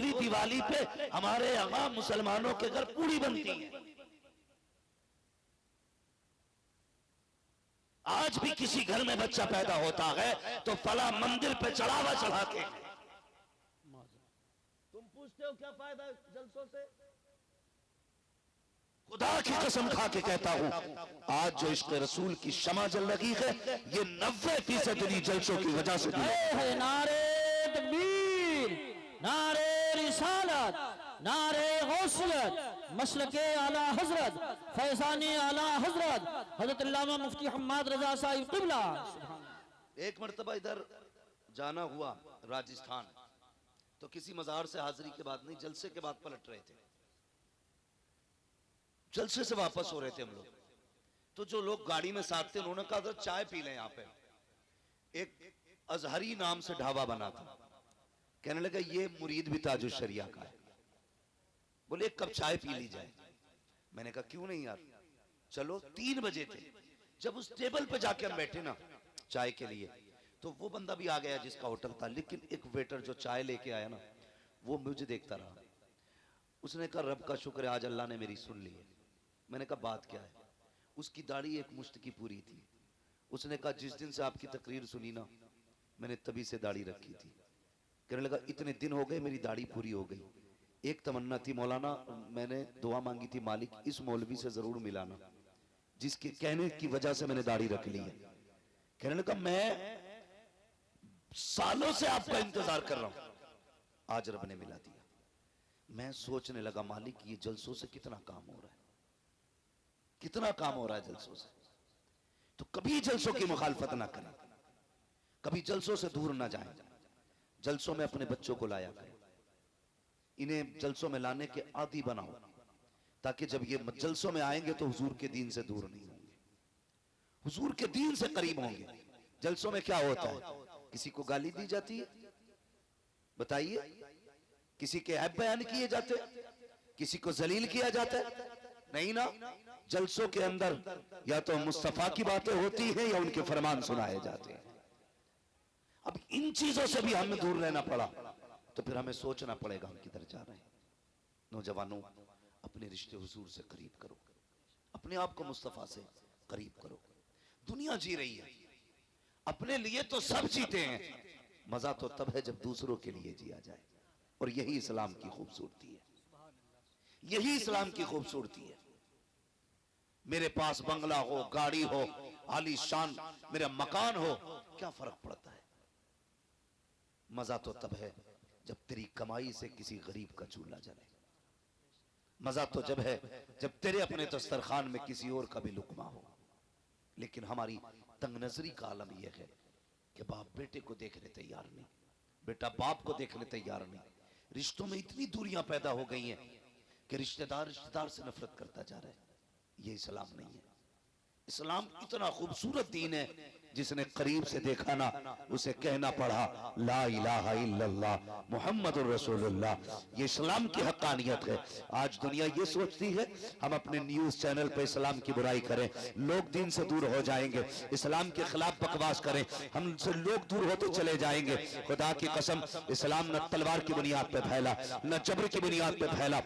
रोजी दिवाली पे हमारे यहाँ मुसलमानों के घर पूरी बनती है। आज भी किसी घर में बच्चा पैदा होता है तो फला मंदिर पे चढ़ावा चढ़ा के। तुम पूछते हो क्या फायदा जलसों से? खुदा की कसम खा के कहता हूं, आज जो इश्क़ रसूल की शमा जल रही है ये 90% जलसों की वजह से है। नारे तकबीर, नारे रिसालत, नारे गौसियत, मसलके आला हजरत, फैज़ाने आला हजरत हजरत अल्लामा मुफ्ती हम्माद रजा साहिब क़िबला। एक मर्तबा इधर जाना हुआ राजस्थान, तो किसी मज़ार से हाजिरी के बाद नहीं, जलसे के बाद पलट रहे थे। जलसे से वापस हो रहे थे हम लोग, तो जो लोग गाड़ी में साथ थे उन्होंने कहा था चाय पी लें यहाँ पे। एक अजहरी नाम से ढाबा बना था, कहने लगा ये मुरीद भी ताजुल शरिया का है, बोले एक कप चाय पी ली जाए। मैंने कहा क्यों नहीं यार, चलो। 3 बजे थे जब उस टेबल पे जाके हम बैठे ना चाय के लिए, तो वो बंदा भी आ गया जिसका होटल था, लेकिन एक वेटर जो चाय लेके आया ना वो मुझे देखता रहा। उसने कहा रब का शुक्र है आज अल्लाह ने मेरी सुन ली है। मैंने कहा बात क्या है? उसकी दाढ़ी एक मुश्त की पूरी थी। उसने कहा जिस दिन से आपकी तकरीर सुनी ना मैंने तभी से दाढ़ी रखी थी। कहने लगा इतने दिन हो गए मेरी दाढ़ी पूरी हो गई। एक तमन्ना थी मौलाना, मैंने दुआ मांगी थी मालिक इस मौलवी से जरूर मिलाना जिसके कहने की वजह से मैंने दाढ़ी रख ली है। कहने लगा मैं सालों से आपका इंतजार कर रहा हूं, आज रब ने मिला दिया। मैं सोचने लगा मालिक ये जलसों से कितना काम हो रहा है, कितना काम हो रहा है जलसों से। तो कभी जलसों की मुखालफत ना करें, कभी जलसों से दूर ना जाएं। जलसों में अपने बच्चों को लाया करें, इन्हें जलसों में लाने के आदी बनाओ, ताकि जब ये जलसों में आएंगे तो हुजूर के दीन से दूर नहीं होंगे, हुजूर के दीन से करीब होंगे। जलसों में क्या होता है, किसी को गाली दी जाती है, बताइए, किसी के ऐब बयान किए जाते, किसी को जलील किया जाता है, नहीं ना। जलसों के अंदर या तो मुस्तफा की बातें होती हैं या उनके फरमान सुनाए जाते हैं। अब इन चीजों से भी हमें दूर रहना पड़ा, तो फिर हमें सोचना पड़ेगा हम किधर जा रहे हैं। नौजवानों अपने रिश्ते हुजूर से करीब करो, अपने आप को मुस्तफा से करीब करो। दुनिया जी रही है, अपने लिए तो सब जीते हैं, मजा तो तब है जब दूसरों के लिए जिया जाए। और यही इस्लाम की खूबसूरती है, यही इस्लाम की खूबसूरती है। मेरे पास बंगला हो, गाड़ी हो, आलीशान मेरा मकान हो, क्या फर्क पड़ता है? मजा तो तब है जब तेरी कमाई से किसी गरीब का चूल्हा जले। मजा तो जब है जब तेरे अपने दस्तरखान में किसी और का भी लुकमा हो। लेकिन हमारी तंग नजरी का आलम यह है कि बाप बेटे को देखने तैयार नहीं, बेटा बाप को देखने तैयार नहीं। रिश्तों में इतनी दूरियां पैदा हो गई हैं कि रिश्तेदार रिश्तेदार से नफरत करता जा रहा है। ये इस्लाम नहीं है। इस्लाम इतना खूबसूरत दीन है, जिसने करीब से देखा ना उसे कहना पड़ा ला इलाहा इल्लल्लाह मुहम्मदुर रसूलुल्लाह। ये इस्लाम की हक्कानियत है। आज दुनिया ये सोचती है हम अपने न्यूज चैनल पे इस्लाम की बुराई करें, लोग दीन से दूर हो जाएंगे। इस्लाम के खिलाफ बकवास करें, हमसे लोग दूर होते चले जाएंगे। खुदा की कसम, इस्लाम न तलवार की बुनियाद पे फैला, न जबर की बुनियाद पे फैला।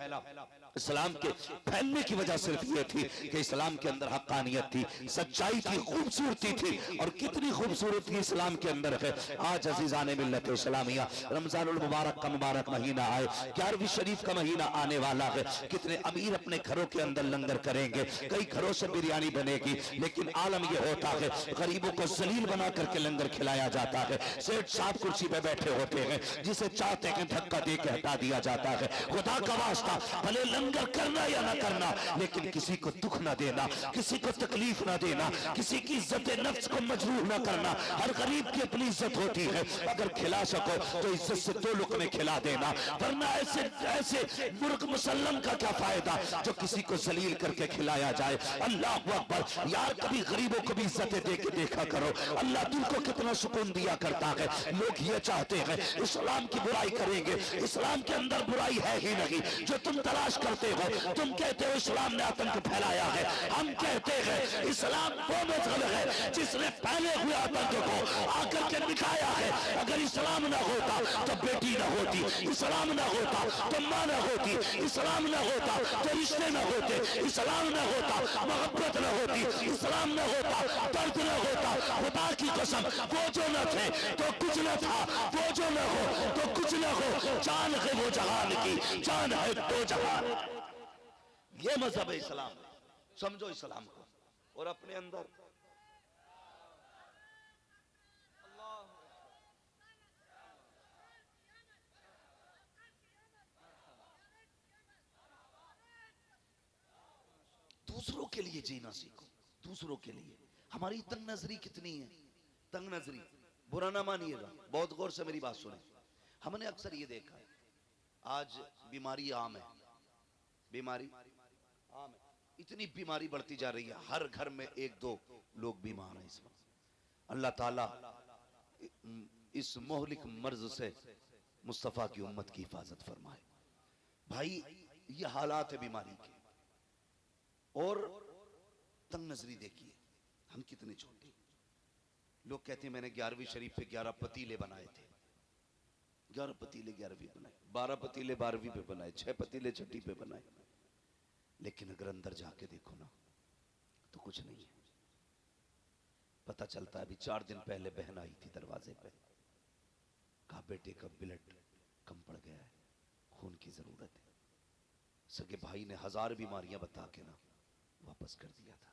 इस्लाम के फैलने की वजह सिर्फ ये थी कि इस्लाम के अंदर हक्कानियत थी, सच्चाई थी, खूबसूरती थी। और कितनी खूबसूरती इस्लाम के अंदर है। आज अजीजाने मिल्लत इस्लामिया, रमजानुल मुबारक का मुबारक महीना आए, 11वीं शरीफ का महीना आने वाला है। कितने अमीर अपने घरों के अंदर लंगर करेंगे, कई घरों से बिरयानी बनेगी, लेकिन आलम यह होता है गरीबों को जलील बना करके लंगर खिलाया जाता है। सेठ साहब कुर्सी पे बैठे होते हैं, जिसे चाहते हैं धक्का दे के हटा दिया जाता है। खुदा का वास्ता, भले लंगर करना या ना करना, लेकिन किसी को दुख ना देना, किसी को तकलीफ ना देना, किसी की इज्जत नफ्स को मजरूह ना करना। हर गरीब की अपनी इज्जत होती है, अगर खिला सको तो इज्जत से 2 लुक़मे खिला देना, वरना ऐसे ऐसे मुर्ग मुसल्लम का क्या फायदा जो किसी को जलील करके खिलाया जाए। अल्लाह अकबर। यार कभी गरीबों को भी इज्जतें दे के देखा करो, अल्लाह दिल को कितना सुकून दिया करता है। लोग ये चाहते हैं इस्लाम की बुराई करेंगे, इस्लाम के अंदर बुराई है ही नहीं। जो तुम तलाश कर करते हो, तुम कहते हो इस्लाम ने आतंक फैलाया है। हम कहते हैं इस्लाम वो मजहब है जिसने पहले हुए आतंक को आकर के दिखाया है। अगर इस्लाम ना होता तो बेटी ना होती, इस्लाम ना होता तो माँ ना होती, इस्लाम ना होता तो रिश्ते ना होते, इस्लाम ना होता मोहब्बत ना होती, इस्लाम ना होता दर्द ना होता। खुदा की कसम वो जो न थे तो कुछ न था, वो जो न हो तो कुछ न हो। जान है वो जहान की, जान है दो जहान। ये मजहब है इस्लाम। समझो इस्लाम को और अपने अंदर दूसरों के लिए जीना सीखो, दूसरों के लिए। हमारी तंग नजरी कितनी है, तंग नजरी। बुरा ना मानिएगा, बहुत गौर से मेरी बात सुने। हमने अक्सर ये देखा है, आज बीमारी आम है, बीमारी आम है, इतनी बीमारी बढ़ती जा रही है, हर घर में एक दो लोग बीमार हैं इस वक्त। अल्लाह ताला इस मोहलिक मर्ज से मुस्तफ़ा की उम्मत की हिफाजत फरमाए। भाई ये हालात है बीमारी के। और तंग नजरी देखिए, हम कितने छोटे। लोग कहते हैं मैंने 11वीं शरीफ पे 11 पतीले बनाए थे, 11 पतीले 11वीं बनाए, 12 पतीले 12वीं पे बनाए, 6 पतीले 6ठी पे बनाए। लेकिन अगर अंदर जाके देखो ना तो कुछ नहीं है। पता चलता है अभी 4 दिन पहले बहन आई थी दरवाजे पे, कहा बेटे का ब्लड कम पड़ गया है, खून की जरूरत है। सगे भाई ने 1000 बीमारियां बता के ना वापस कर दिया था।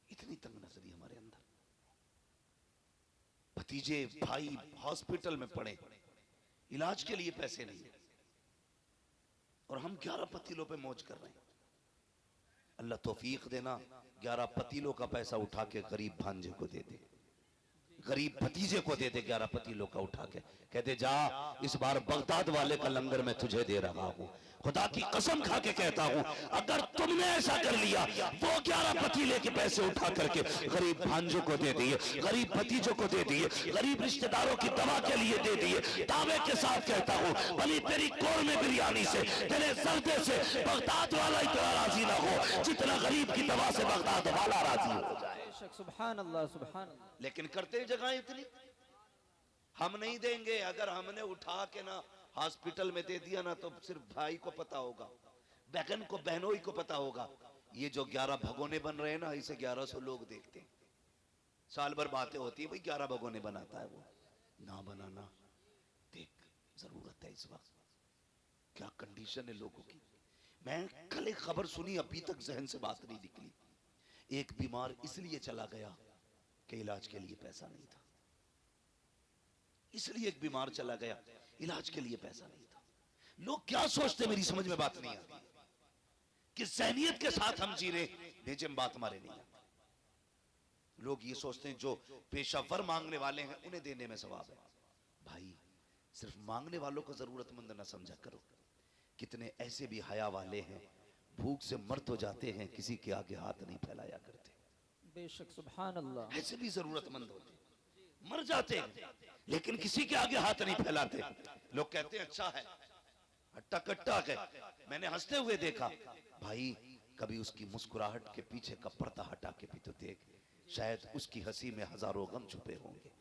इतनी तंग नजरी हमारे अंदर। भतीजे भाई हॉस्पिटल में पड़े, इलाज के लिए पैसे नहीं, और हम 11 पतीलों पे मौज कर रहे हैं। अल्लाह तौफीक देना, 11 पतीलों का पैसा उठा के गरीब भांजे को दे दे, गरीब भतीजे को दे दे। 11 पतीलों का उठा के कहते जा इस बार बगदाद वाले का लंगर मैं तुझे दे रहा हूं। खुदा की कसम खा के कहता हूं, अगर तुमने ऐसा कर लिया, वो 11 पतीले के पैसे उठा करके गरीब भांजों को दे दिए, गरीब भतीजों को दे दिए, गरीब रिश्तेदारों की दवा के लिए दे दिए, दावे के साथ कहता हूं भली तेरी कौरमे बिरयानी से, तेरे जर्दे से बगदाद वाला इतना राजी ना हो जितना गरीब की दवा से बगदाद वाला राजी हो जाए। सुभान अल्लाह, सुभान अल्लाह। लेकिन करते हैं जगह इतनी, हम नहीं देंगे। अगर हमने उठा के ना हॉस्पिटल में दे दिया ना तो सिर्फ भाई को पता होगा, बहन को बहनोई को पता होगा। ये जो 11 भगोने बन रहे हैं ना, इसे 1100 लोग देखते हैं। साल भर बातें होती है भाई 11 भगोने बनाता है वो, ना बनाना। देख जरूरत है इस वक्त, क्या कंडीशन है लोगों की। मैं कल एक खबर सुनी, अभी तक जहन से बात नहीं निकली। एक बीमार इसलिए चला गया कि इलाज के लिए पैसा नहीं था, इसलिए एक बीमार चला गया, इलाज के लिए पैसा नहीं था। लोग क्या सोचते मेरी समझ में बात नहीं आती कि ज़हनियत के साथ हम जी रहे, भेजे में बात हमारे नहीं आती। लोग ये सोचते हैं जो पेशावर मांगने वाले हैं उन्हें देने में सवाब है। भाई सिर्फ मांगने वालों को जरूरतमंद ना समझा करो। कितने ऐसे भी हया वाले हैं, भूख से मर तो जाते हैं, किसी के आगे हाथ नहीं फैलाया करते। बेशक सुभान अल्लाह। ऐसे भी जरूरतमंद होते, मर जाते हैं लेकिन किसी के आगे हाथ नहीं फैलाते। लोग कहते हैं अच्छा है, हट्टा कट्टा है। मैंने हंसते हुए देखा। भाई कभी उसकी मुस्कुराहट के पीछे का पर्दा हटा के भी तो देख, शायद उसकी हंसी में हजारों गम छुपे होंगे।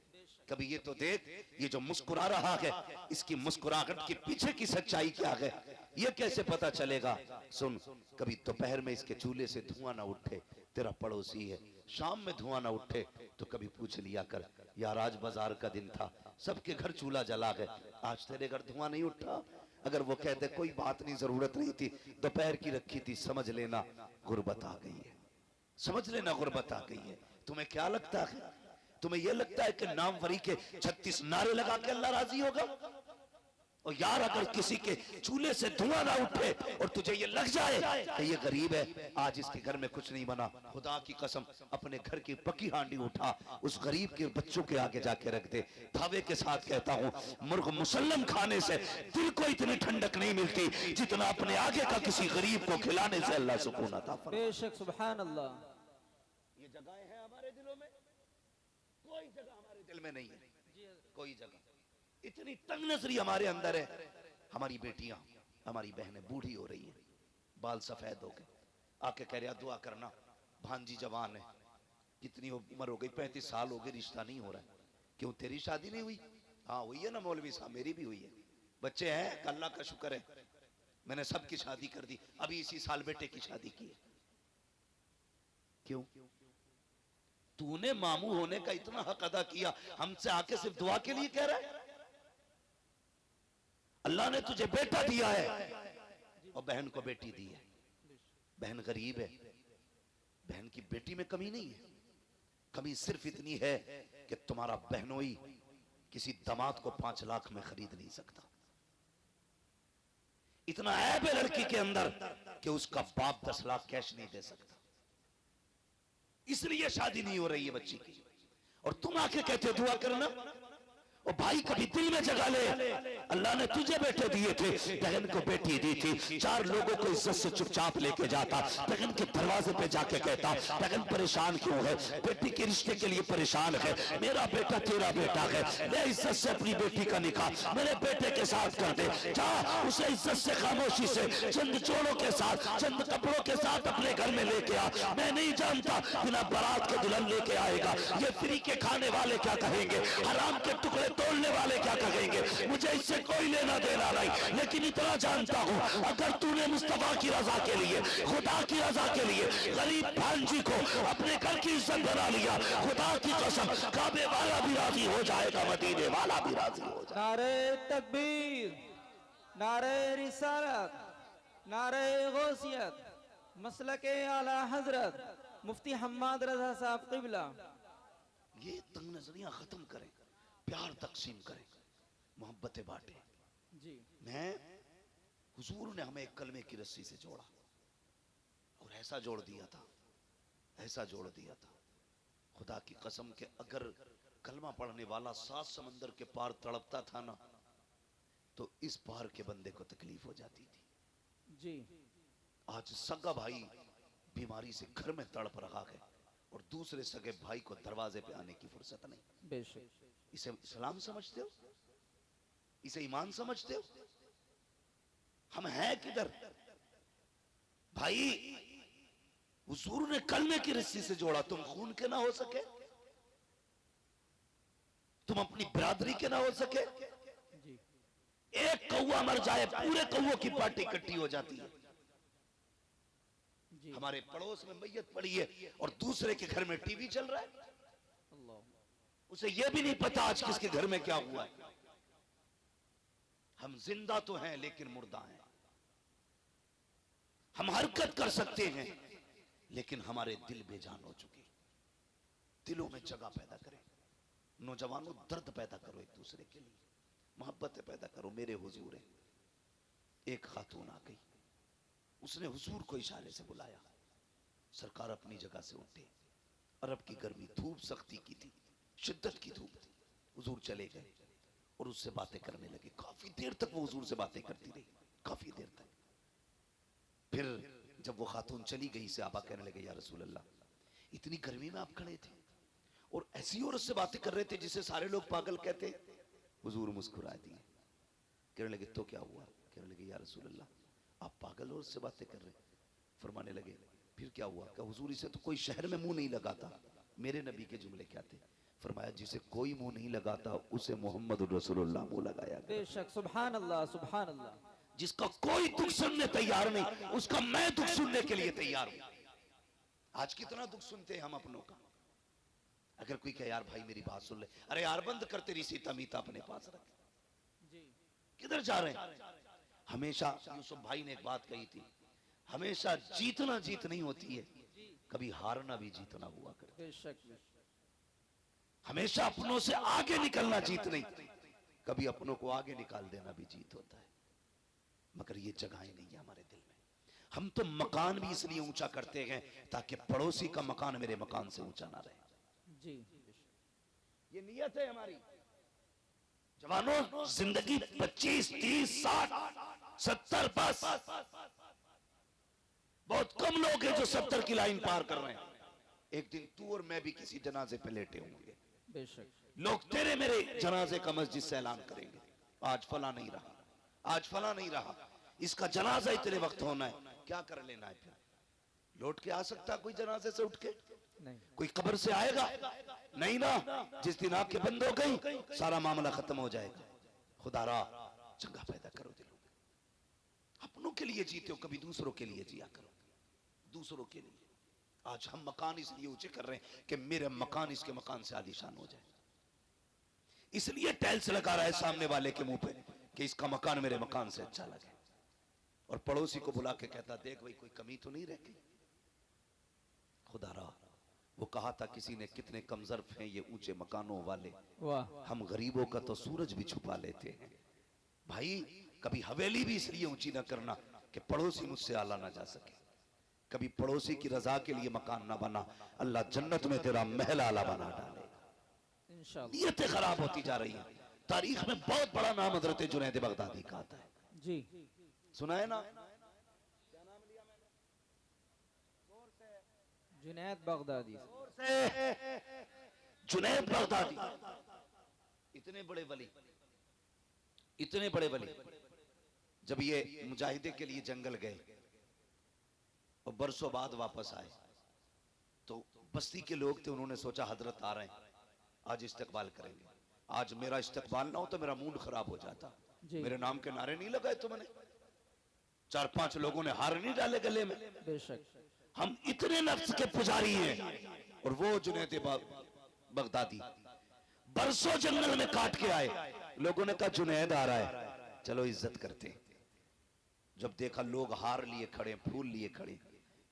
कभी ये तो देख, ये जो मुस्कुरा रहा है इसकी मुस्कुराहट के पीछे की सच्चाई क्या है, ये कैसे पता चलेगा। सुन, कभी दोपहर में इसके चूल्हे से धुआं ना उठे, तेरा पड़ोसी है, शाम में धुआं ना उठे तो कभी पूछ लिया कर, यार आज बाजार का दिन था, सबके घर चूल्हा जला है, आज तेरे घर धुआं नहीं उठा। अगर वो कहते कोई बात नहीं, जरूरत नहीं थी, दोपहर की रखी थी, समझ लेना गुर्बत आ गई है, समझ लेना गुर्बत आ गई है। तुम्हें क्या लगता है, तुम्हें यह लगता है कि नामवरी के 36 नारे लगा के अल्लाह राजी होगा? और यार अगर किसी के चूल्हे से धुआं ना उठे और तुझे ये लग जाए कि ये गरीब है, आज इसके घर में कुछ नहीं बना, खुदा की कसम अपने घर की पकी हांडी उठा उस गरीब के बच्चों के आगे जाके रख दे। दावे के साथ कहता हूँ, मुर्ग मुसल्लम खाने से दिल को इतनी ठंडक नहीं मिलती जितना अपने आगे का किसी गरीब को खिलाने से अल्लाह सुकून अता फरमाए। बेशक सुभान अल्लाह। ये जगहें हैं हमारे दिलों में, कोई जगह हमारे दिल में नहीं है, कोई जगह। इतनी तंग नजरी हमारे अंदर है। हमारी बेटियां, हमारी बहनें बूढ़ी हो रही हैं, बाल सफेद हो गए, आके कह रहा दुआ करना, भांजी जवान है, कितनी उम्र हो गई, 35 साल हो गए, रिश्ता नहीं हो रहा है। क्यों तेरी शादी नहीं हुई? हाँ हुई है ना मौलवी साहब, मेरी भी हुई है, बच्चे हैं, अल्लाह का शुक्र है, मैंने सबकी शादी कर दी, अभी इसी साल बेटे की शादी की है। क्यों? तूने मामू होने का इतना हक अदा किया, हमसे आके सिर्फ दुआ के लिए कह रहा है? अल्लाह ने तुझे बेटा दिया है और बहन को बेटी दी है। बहन गरीब है, बहन की बेटी में कमी नहीं है, कमी सिर्फ इतनी है कि तुम्हारा बहनोई किसी दामाद को 5 लाख में खरीद नहीं सकता। इतना ऐब है लड़की के अंदर कि उसका बाप 10 लाख कैश नहीं दे सकता, इसलिए शादी नहीं हो रही है बच्ची की। और तुम आके कहते हो दुआ करना। और भाई कभी दिल में जगा ले, अल्लाह ने तुझे बेटे दिए थे, बहन को बेटी दी थी, 4 लोगों को इज्जत से चुपचाप लेके जाता, बहन के दरवाजे पे जाके कहता बहन परेशान क्यों है, बेटी के रिश्ते के लिए परेशान है, मेरा बेटा तेरा बेटा है, ले इज्जत से अपनी बेटी का निकाह मेरे बेटे के साथ कर दे, जा उसे इज्जत से खामोशी से चंद जोड़ों के साथ, चंद कपड़ों के साथ अपने घर में लेके आ। मैं नहीं जानता बिना बारात के दुल्हन लेके आएगा, ये फ्री के खाने वाले क्या कहेंगे, हराम के टुकड़े तोड़ने वाले क्या कहेंगे, मुझे इससे कोई लेना देना नहीं, लेकिन इतना जानता हूं अगर तूने मुस्तफा की रजा के लिए, खुदा की रजा के लिए गरीब भांजी को अपने घर की इज्जत बना लिया, खुदा की कसम काबे वाला भी राजी हो जाएगा, मदीने वाला भी राजी हो जाएगा। नारे तकबीर, नारे रिसालत, नारे गौसियत, मसलके आला हजरत मुफ्ती हम्माद रजा साहब क़िबला। ये तंग नजरियां खत्म करें, प्यार तकसीम करें, मोहब्बतें बांटें। जी मैं हुजूर ने हमें एक कलमे की रस्सी से जोड़ा और ऐसा जोड़ दिया था, ऐसा जोड़ दिया था, खुदा की कसम के अगर कलमा पढ़ने वाला 7 समंदर के पार तड़पता था ना, तो इस पार के बंदे को तकलीफ हो जाती थी। जी आज सगा भाई बीमारी से घर में तड़प रहा है और दूसरे सगे भाई को दरवाजे पे आने की फुर्सत नहीं। बेशक इसे इस्लाम समझते हो? इसे ईमान समझते हो? हम हैं किधर भाई? हुजूर ने कलमे की रस्सी से जोड़ा, तुम खून के ना हो सके, तुम अपनी बिरादरी के ना हो सके। जी एक कौवा मर जाए पूरे कौवों की पार्टी इकट्ठी हो जाती है। जी हमारे पड़ोस में मैयत पड़ी है और दूसरे के घर में टीवी चल रहा है, अल्लाह, उसे यह भी नहीं पता आज किसके घर में क्या हुआ है। हम जिंदा तो हैं लेकिन मुर्दा हैं, हम हरकत कर सकते हैं लेकिन हमारे दिल बेजान हो चुके। दिलों में जगह पैदा करें, नौजवानों दर्द पैदा करो, एक दूसरे के लिए मोहब्बतें पैदा करो। मेरे हुजूर है, एक खातून आ गई, उसने हुजूर को इशारे से बुलाया, सरकार अपनी जगह से उठे, अरब की गर्मी, धूप सख्ती की थी, शिद्दत की धूप थी, हुजूर चले गए और उससे बातें करने लगे। काफी देर तक वो हुजूर से बातें करती रही, काफी देर तक। फिर जब वो खातून चली गई, से आबा कहने लगे या रसूल अल्लाह, इतनी गर्मी में आप खड़े थे और ऐसी औरत से बातें कर रहे थे जिसे सारे लोग पागल कहते। हुजूर मुस्कुरा दिए, कहने लगे तो क्या हुआ? कहने लगे या रसूल अल्लाह, आप पागल औरत से बातें कर रहे। फरमाने लगे फिर क्या हुआ? क्या हुजूर इसे तो कोई शहर में मुंह नहीं लगाता। मेरे नबी के जुमले क्या थे? फरमाया जिसे कोई मुंह नहीं लगाता उसे मोहम्मद रसूलुल्लाह मुंह लगाया। बेशक, सुभान अल्लाह, सुभान अल्लाह। जिसका कोई दुख सुनने तैयार नहीं, उसका मैं दुख सुनने के लिए तैयार हूं। आज कितना दुख सुनते हैं हम अपनों का। अगर कोई कहे यार भाई मेरी बात सुन ले, अरे यार बंद कर, तेरी सीता मीता अपने पास रख। जी किधर जा रहे हैं? हमेशा यूसुफ भाई ने एक बात कही थी, हमेशा जीतना जीत नहीं होती है, कभी हारना भी जीतना हुआ करता है। बेशक, हमेशा अपनों से आगे निकलना जीत नहीं, कभी अपनों को आगे निकाल देना भी जीत होता है। मगर ये जगहें नहीं है हमारे दिल में। हम तो मकान भी इसलिए ऊंचा करते हैं ताकि पड़ोसी का मकान मेरे मकान से ऊंचा ना रहे। जी ये नियत है हमारी। जवानों, जिंदगी 25, 30, 60, 70 बस। बहुत कम लोग हैं जो 70 की लाइन पार कर रहे हैं। एक दिन तू और मैं भी किसी जनाजे पे लेटे होंगे, बेशक, लोग तेरे मेरे जनाजे का मस्जिद से ऐलान करेंगे, आज फला नहीं रहा, आज फला नहीं रहा, इसका जनाजा इतने वक्त होना है। क्या कर लेना है फिर? लौट के आ सकता कोई जनाजे से उठ के? नहीं। कोई कब्र से आएगा? नहीं ना। जिस दिन आंखें बंद हो गई सारा मामला खत्म हो जाएगा। खुदारा चंगा पैदा करो दिलों में, अपनों के लिए जीते हो, कभी दूसरों के लिए जिया करो, दूसरों के लिए। आज हम मकान इसलिए ऊंचे कर रहे हैं कि मेरे मकान इसके मकान से आलीशान हो जाए, इसलिए टाइल्स लगा रहा है सामने वाले के मुंह पे कि इसका मकान मेरे मकान से अच्छा लगे, और पड़ोसी को बुला के कहता देख भाई कोई कमी तो नहीं रह गई। खुदारा वो कहा था किसी ने कितने कमजर्फ हैं ये ऊंचे मकानों वाले, वाह। हम गरीबों का तो सूरज भी छुपा लेते हैं। भाई कभी हवेली भी इसलिए ऊंची ना करना कि पड़ोसी मुझसे आला ना जा सके, कभी पड़ोसी की रजा के लिए मकान ना बना, अल्लाह जन्नत में तेरा महल आला बना डालेगा। इंशाअल्लाह। नीयतें खराब होती जा रही हैं। तारीख में बहुत बड़ा नाम हजरत जुनैद बगदादी का आता है, जी। सुना है ना? जुनैद बगदादी। जुनैद बगदादी इतने बड़े वली, इतने बड़े वली, जब ये मुजाहिदे के लिए जंगल गए और बरसों बाद वापस आए तो बस्ती के लोग थे, उन्होंने सोचा हजरत आ रहे हैं आज इस्तकबाल करेंगे। आज मेरा इस्तकबाल ना हो तो मेरा मूड खराब हो जाता। जी। मेरे नाम के नारे नहीं लगाए तुमने, 4-5 लोगों ने हार नहीं डाले गले में। बेशक। हम इतने नफ्स के पुजारी हैं। और वो जुनैद बगदादी बरसों जंगल में काट के आए, लोगों ने कहा जुनैद आ रहा है चलो इज्जत करते। जब देखा लोग हार लिए खड़े, फूल लिए खड़े,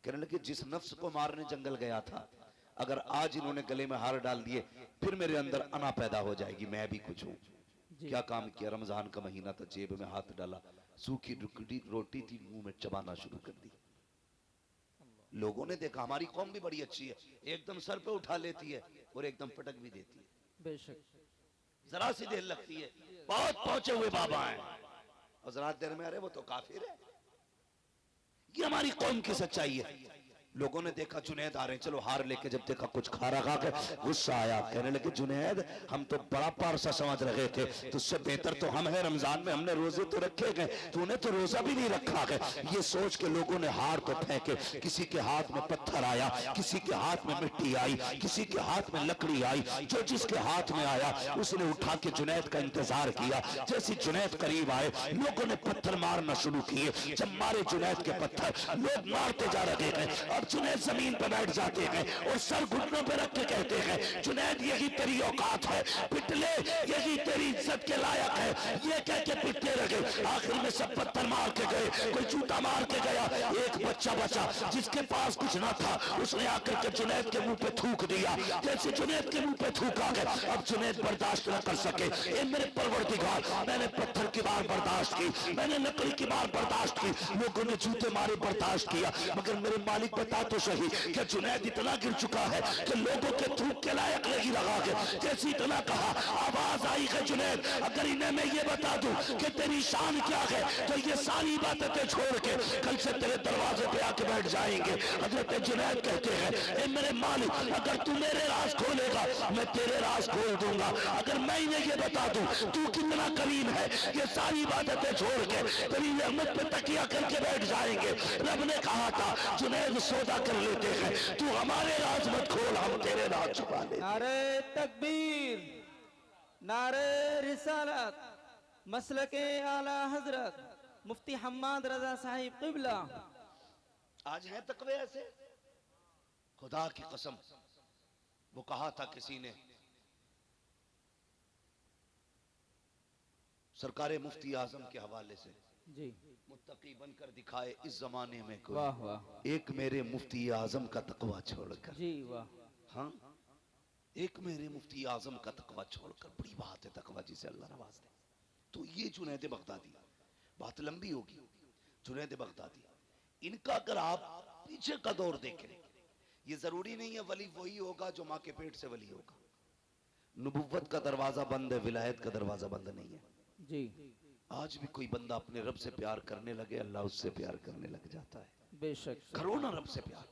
कहने लगे जिस नफ्स को मारने जंगल गया था अगर आज इन्होंने गले में हार डाल दिए फिर मेरे अंदर अना पैदा हो जाएगी, मैं भी कुछ हूं। क्या काम किया? रमजान का महीना था, जेब में हाथ डाला, सूखी रोटी थी, मुंह में चबाना शुरू कर दी। लोगों ने देखा हमारी कौम भी बड़ी अच्छी है, एकदम सर पे उठा लेती है और एकदम पटक भी देती है, बेशक। जरा सी देर लगती है। बहुत पहुंचे हुए बाबा हैं और जरा देर में अरे वो तो काफिर है। ये हमारी कौम की सच्चाई है। लोगों ने देखा जुनैद आ रहे हैं, चलो हार लेके, जब देखा कुछ खा रखा के गुस्सा आया, कहने लगे जुनैद हम तो बड़ा पारसा समझ रहे थे, तुझसे बेहतर तो हम हैं, रमजान में हमने रोजे तो रखे गए, तूने तो रोजा भी नहीं रखा है। ये सोच के लोगों ने हार तो फेंके, किसी के हाथ में पत्थर आया, किसी के हाथ में मिट्टी आई, किसी के हाथ में लकड़ी आई, जो जिसके हाथ में आया उसने उठा के जुनैद का इंतजार किया। जैसे जुनैद करीब आए लोगों ने पत्थर मारना शुरू किए। जब मारे जुनैद के पत्थर, लोग मारते जा रहे हैं। जुनैद जमीन पर बैठ जाते हैं और सर घुटनों पर रख के कहते हैं जुनैद यही तेरी औकात है, पिटले यही तेरी इज्जत के लायक है। ये कह के पिटते रहे। आखिर में सब पत्थर मार के गए, कोई जूता मार के गया। एक बच्चा बचा जिसके पास कुछ ना था, उसने आकर के जुनैद के मुंह पे थूक दिया। जैसे जुनैद के मुंह पे थूका गया, अब जुनैद बर्दाश्त न कर सके। ए मेरे परवरदिगार, मैंने पत्थर की मार बर्दाश्त की, मैंने लकड़ी की मार बर्दाश्त की, लोगों ने जूते मारे बर्दाश्त किया, मगर मेरे मालिक बता तो सही कि जुनैद इतना गिर चुका है कि लोगों के थूक के लायक नहीं लगा के। जैसे इतना कहा, आवाज आई है जुनैद अगर इन्हें मैं ये बता दूं कि तेरी शान क्या है तो ये सारी बातें छोड़ के कल से तेरे दरवाजे पे आके बैठ जाएंगे। हजरत जुनैद कहते हैं ए मेरे मालिक, अगर तू मेरे राज खोलेगा मैं तेरे राज खोल दूंगा। अगर मैं इन्हें ये बता दूं तू कितना करीम है, ये सारी बातें छोड़ के तेरी रहमत पे तकिया करके बैठ जाएंगे। रब ने कहा था जुनैद सौदा कर लेते हैं, तू हमारे राज मत खोल, हम तेरे राज छुपा ले। नारे तकबीर, नारे रिसालत, मसलके आला हजरत मुफ्ती हम्माद रजा साहिब क़िबला। आज है तकवे ऐसे, खुदा की कसम। वो कहा था किसी ने, सरकार मुफ्ती आजम के हवाले से, जी मुत्तकी बनकर दिखाए इस जमाने में कोई, वाह वाह, एक मेरे मुफ्ती आजम का तकवा छोड़कर। जी वाह, हाँ, एक मेरे मुफ्ती आजम का तकवा छोड़कर। बड़ी बात है तकवा जिसे अल्लाह नवाज दे। तो ये जुनैद बगदादी, बात लंबी होगी। जुनैद बगदादी, इनका अगर आप पीछे का दौर देखें, ये जरूरी नहीं है वली वही होगा जो माँ के पेट से वली होगा। नबुव्वत का दरवाजा बंद है, विलायत का दरवाजा बंद नहीं है। जी आज भी कोई बंदा अपने रब से प्यार करने लगे, अल्लाह उससे प्यार करने लग जाता है। बेशक। करो ना रब से प्यार,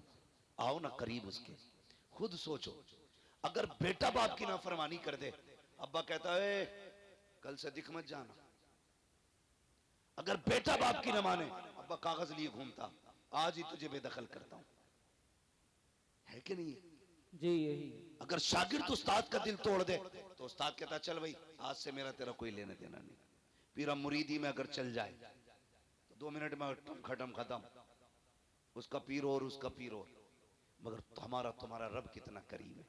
आओ ना करीब उसके। खुद सोचो, अगर बेटा बाप की नाफरमानी कर दे, अब्बा कहता है कल से दिख मत जाना। अगर बेटा बाप की न माने, अब्बा कागज लिए घूमता, आज ही तुझे बेदखल करता हूं, है कि नहीं? जी यही। अगर शागिर्द उस्ताद का दिल तोड़ दे तो उस्ताद कहता चल भाई आज से मेरा तेरा कोई लेने देना नहीं। पीरा मुरीदी में अगर चल जाए तो 2 मिनट में खत्म, उसका पीर और उसका पीर और। मगर हमारा तुम्हारा रब कितना करीब है।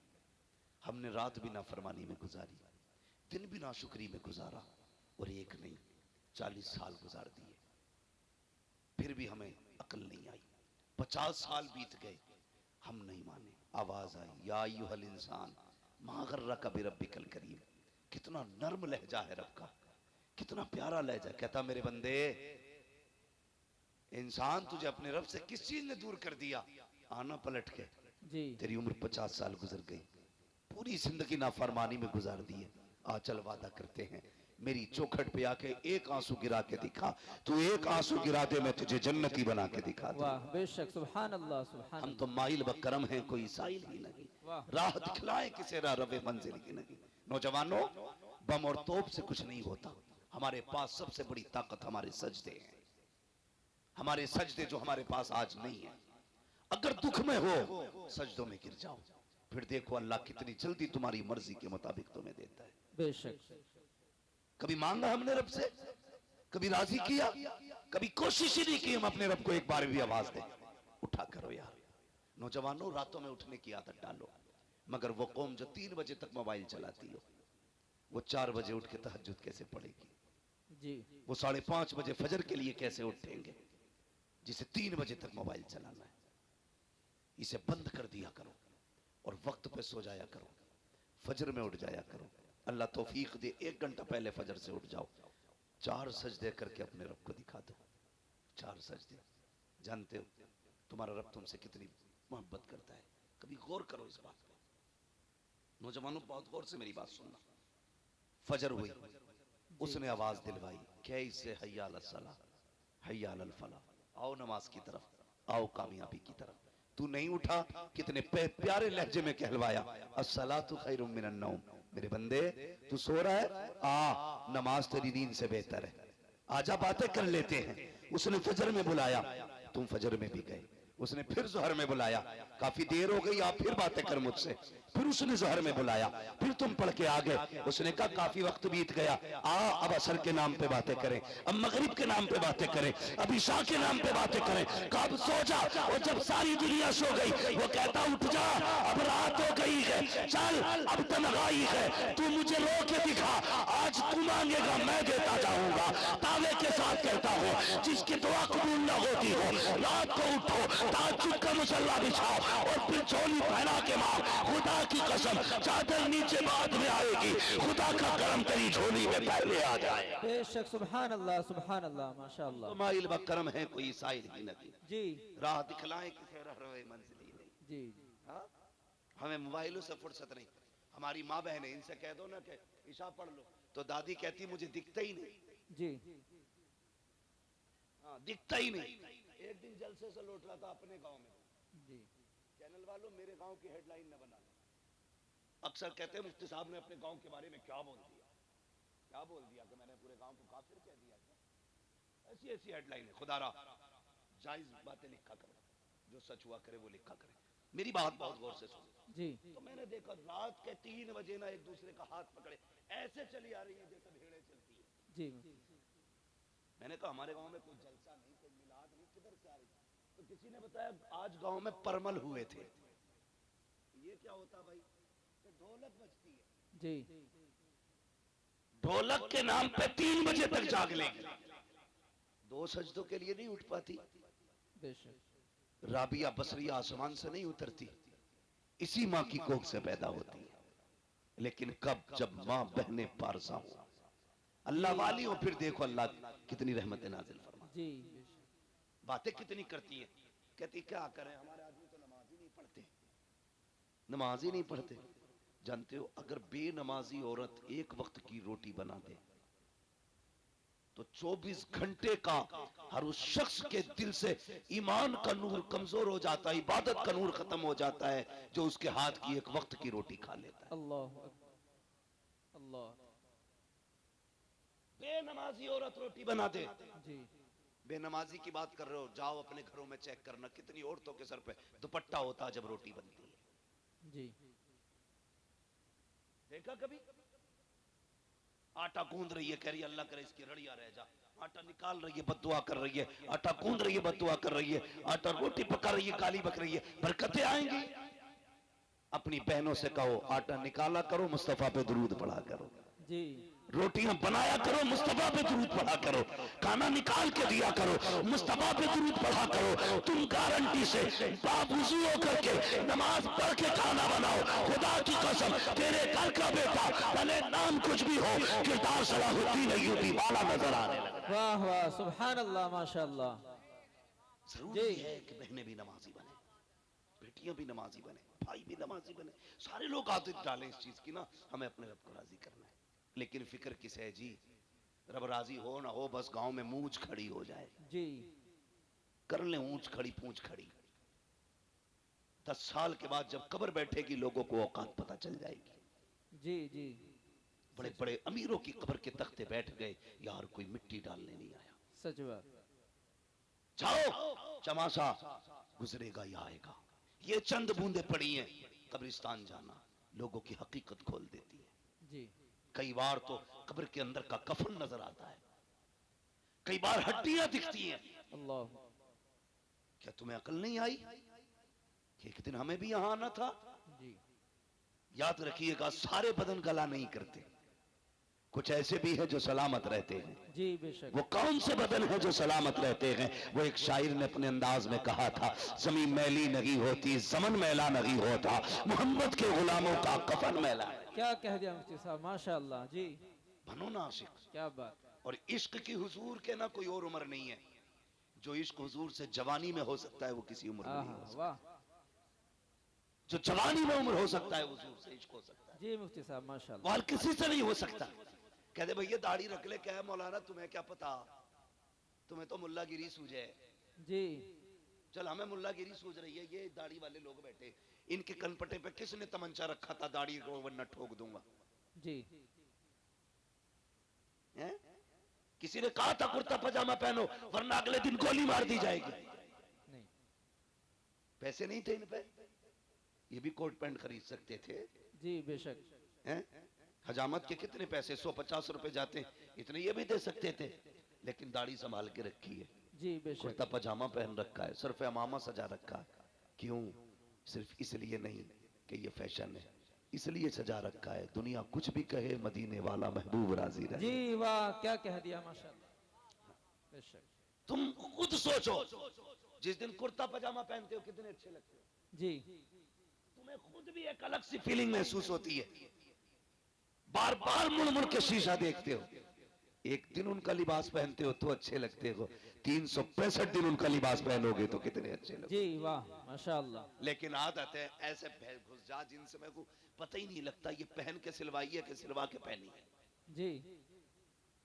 हमने रात भी नाफरमानी में गुजारी, दिन भी नाशुक्री में गुजारा, और एक नहीं 40 साल गुजार दिए, फिर भी हमें अकल नहीं आई। 50 साल बीत गए, हम नहीं माने। आवाज आई, या अय्युहल इंसान मा गर्रका बिरब्बिकल करीम। कितना नर्म लहजा है रब का, कितना प्यारा लहजा। कहता मेरे बंदे, इंसान तुझे अपने रब से किस चीज ने दूर कर दिया? आना पलट के, जी तेरी उम्र 50 साल गुजर गई, पूरी जिंदगी नाफरमानी में गुजार दी है। आ चल वादा करते हैं, मेरी चौखट पे आके एक आंसू गिरा के दिखा। तू एक आंसू गिरा दे, मैं तुझे जन्नती बना के दिखा दूं। वाह बेशक, सुभान अल्लाह सुभान हम तो माइल व करम हैं, कोई साइल ही नहीं। वाह। राह दिखलाए किसे राह रवे मंजिल की नहीं। नौजवानों, बम और तोप से कुछ नहीं होता। हमारे पास सबसे बड़ी ताकत हमारे सजदे हैं, हमारे सजदे जो हमारे पास आज नहीं है। अगर दुख में हो सजदों में गिर जाओ, फिर देखो अल्लाह कितनी जल्दी तुम्हारी मर्जी के मुताबिक तुम्हें देता है। बेशक। कभी मांगा हमने रब से, कभी राजी किया, कभी कोशिश ही नहीं की हम अपने रब को एक बार भी आवाज दे उठा करो यार। नौजवानों, रातों में उठने की आदत डालो। मगर वो कौम जो 3 बजे तक मोबाइल चलाती हो, वो 4 बजे उठ के तहज्जुद कैसे पढ़ेगी? जी वो 5:30 बजे फजर के लिए कैसे उठेंगे, जिसे 3 बजे तक मोबाइल चलाना है? इसे बंद कर दिया करो और वक्त पे सो जाया करो, फजर में उठ जाया करो। अल्लाह तौफीक दे, 1 घंटा पहले फजर से उठ जाओ, 4 सजदे करके अपने रब को दिखा दो। 4 सजदे। जानते हो तुम्हारा रब तुमसे कितनी मोहब्बत करता है? कभी गौर करो इस बात पे। नौजवानों, बहुत गौर से मेरी बात सुनना। फजर हुई, उसने आवाज दिलवाई, कैसे हय्या अल सलाह हय्या अल फलाह, आओ नमाज की तरफ, आओ कामयाबी की तरफ। तू नहीं उठा, कितने प्यारे लहजे में कहलवाया, अस्सलातु खैरुम मिनन नौम। मेरे बंदे, तू सो रहा है, आ नमाज तेरी नींद से बेहतर है, आजा बातें कर लेते हैं। उसने फजर में बुलाया, तुम फजर में भी गए। उसने फिर जोहर में बुलाया, काफी देर हो गई, आप फिर बातें कर मुझसे। फिर उसने जोहर में बुलाया, फिर तुम पढ़ के आ गए। उसने कहा काफी वक्त बीत गया, अब असर के नाम पे बातें करें, अब मगरिब के नाम पे बातें करें, अब इशा के नाम पे बातें करें। कब सो जा, और जब सारी दुनिया सो गई, वो कहता उठ जा, अब रात हो गई है, चल अब तन्हाई है, तू मुझे रो के दिखा, आज तू मांगेगा मैं देता जाऊंगा। दावे के साथ कहता हूँ, जिसकी दुआ कबूल न होती हो, रात को उठो, ताज्जुद का मुसल्ला बिछाओ और फिर झोली पहना के मार। खुदा की कसम, चादर नीचे बाद में आएगी, खुदा का करम तेरी झोली में पहले आ जाए। बेशक, सुभान अल्लाह माशाअल्लाह। माइल व करम है, कोई साइल ही नहीं। जी राह दिखलाए किसे रह रहे मंजिल ही नहीं। जी हाँ? हमें मोबाइलों से फुर्सत नहीं। हमारी माँ बहन है, इनसे कह दो ना कि ईशा पढ़ लो, तो दादी कहती मुझे दिखता ही नहीं। जी हाँ, दिखता ही नहीं। एक दिन जलसे से लौट रहा था अपने गांव में, जी चैनल वालों मेरे गांव की हेडलाइन न बना लो। अक्सर कहते हैं मुफ्ती साहब ने अपने गांव के बारे में क्या बोल दिया, क्या बोल दिया कि मैंने पूरे गांव को काफिर कह दिया। ऐसी ऐसी हेडलाइन है। खुदारा जायज बातें लिखा करो, जो सच हुआ करे वो लिखा करे। मेरी बात बहुत गौर से सुनो। जी तो मैंने देखा रात के 3 बजे ना एक दूसरे का हाथ पकड़े ऐसे चली आ रही है जैसे भेड़ें चलती है। जी मैंने कहा हमारे गांव में कोई जलसा नहीं, कोई मिलाद नहीं, किधर से आ रही? तो किसी ने बताया आज गांव में परमल हुए थे। ये क्या होता भाई? तो ढोलक बजती है। जी ढोलक के नाम पे 3 बजे तक जाग लेगी। 2 सजदों के लिए नहीं उठ पाती। बेशक। राबिया बसरिया आसमान से नहीं उतरती, इसी माँ की कोख से पैदा होती है। लेकिन कब? जब माँ बहने पारसा हो, अल्लाह वाली हो, फिर देखो अल्लाह कितनी रहमत नाजिल फरमा। जी बातें कितनी करती है। कहती क्या करें, हमारे आदमी तो नमाज ही नहीं पढ़ते, नमाज ही नहीं पढ़ते। जानते हो अगर बेनमाजी औरत एक वक्त की रोटी बना दे तो 24 घंटे का हर उस शख्स के दिल से ईमान का नूर कमजोर हो जाता है, इबादत का नूर खत्म हो जाता है, जो उसके हाथ की एक वक्त की रोटी खा लेता है। अल्लाह अल्लाह। बेनमाजी औरत रोटी बना दे, जी बेनमाजी की बात कर रहे हो, जाओ अपने घरों में चेक करना कितनी औरतों के सर पे दुपट्टा होता है जब रोटी बनती है। जी देखा कभी? आटा गूंद रही है, कह रही है अल्लाह करे इसकी रड़िया रह जा। आटा निकाल रही है, बद्दुआ कर रही है। आटा गूंद रही है, बद्दुआ कर रही है। आटा रोटी पका रही है, गाली बक रही है। बरकतें आएंगी। अपनी बहनों से कहो आटा निकाला करो, मुस्तफा पे दुरूद पढ़ा करो। जी रोटियां बनाया करो, मुस्तफा पे दुरूद पढ़ा करो। खाना निकाल के दिया करो, मुस्तफा पे दुरूद पढ़ा करो। तुम गारंटी से बावुज़ू होकर के नमाज पढ़ के खाना बनाओ, खुदा की कसम तेरे घर का बेटा भले नाम कुछ भी हो, किरदार सलाहुद्दीन अय्यूबी वाला नजर आने लगा। वाह वाह सुभान अल्लाह माशाअल्लाह। जरूरी है कि बहनें भी नमाजी बने, बेटियां भी नमाजी बने, भाई भी नमाजी बने। सारे लोग आदत डालें इस चीज की ना, हमें अपने रब को राजी करना है। लेकिन फिक्र किस है जी? रब राजी हो ना हो, बस गांव में मूंछ खड़ी हो जाए। जी कर ले ऊंच खड़ी पूंछ खड़ी। 10 साल के बाद जब कब्र बैठेगी लोगों को औकात पता चल जाएगी। जी जी बड़े बड़े अमीरों की कब्र के तख्ते बैठ गए, यार कोई मिट्टी डालने नहीं आया। सच बात। जाओ चमासा गुजरेगा या आएगा। ये चंद बूंदे पड़ी हैं, कब्रिस्तान जाना लोगों की हकीकत खोल देती है। जी कई बार तो कब्र के अंदर का कफन नजर आता है, कई बार हड्डियां दिखती हैं। अल्लाह। क्या तुम्हें अकल नहीं आई कि एक दिन हमें भी यहां आना था? जी याद रखिएगा, सारे बदन गला नहीं करते, कुछ ऐसे भी हैं जो सलामत रहते हैं। जी बेशक। वो कौन से बदन हैं जो सलामत रहते हैं? वो एक शायर ने अपने अंदाज में कहा था, जमीन मैली नहीं होती, जमन मैला नहीं होता, मोहम्मद के गुलामों का कफन मैला है। क्या कह दिया मुफ्ती साहब, माशाअल्लाह। जी बनो ना आशिक। क्या बात। और इश्क की हुजूर के ना कोई और उम्र नहीं है। जो इश्क हुजूर से जवानी में हो सकता है वो किसी उम्र में नहीं हो सकता। वाह। जो जवानी में उम्र हो सकता है हुजूर से इश्क हो सकता है, जी मुफ्ती साहब माशाअल्लाह। वो हर किसी से नहीं हो सकता। कहते भैया दाढ़ी रख ले, क्या है मौलाना तुम्हें क्या पता, तुम्हें तो मुल्लागिरी सूझे। जी चल हमें मुल्लागिरी सूझ रही है, ये दाढ़ी वाले लोग बैठे, इनके कनपटे पे किसने तमंचा रखा था दाढ़ी को वरना ठोक दूंगा। जी हैं? किसी ने कहा था कुर्ता पजामा पहनो वरना अगले दिन गोली मार दी जाएगी। नहीं। पैसे नहीं थे इन पे, ये भी कोट पैंट खरीद सकते थे। जी बेशक। हैं? हजामत के कितने पैसे, 150 रुपए जाते हैं, इतने ये भी दे सकते थे। लेकिन दाढ़ी संभाल के रखी है, जी बेशक। कुर्ता पजामा पहन रखा है, सर पे अमामा सजा रखा है। क्यों? सिर्फ इसलिए नहीं कि ये फैशन है, इसलिए सजा रखा है दुनिया कुछ भी कहे मदीने वाला महबूब राजी रहे। जी वाह क्या कह दिया माशाअल्लाह। बेशक। तुम खुद सोचो, जिस दिन कुर्ता पजामा पहनते हो कितने अच्छे लगते हो। जी तुम्हें खुद भी एक अलग सी फीलिंग महसूस होती है। बार बार मुड़ मुड़ के शीशा देखते हो। एक दिन उनका लिबास पहनते हो तो अच्छे लगते हो, 365 दिन उनका लिबास पहनोगे तो कितने अच्छे लगते। जी वाह माशाअल्लाह। लेकिन आदत है ऐसे घुस जा जिनसे मेरे को पता ही नहीं लगता ये पहन के सिलवाई है कि सिलवा के पहनी है। जी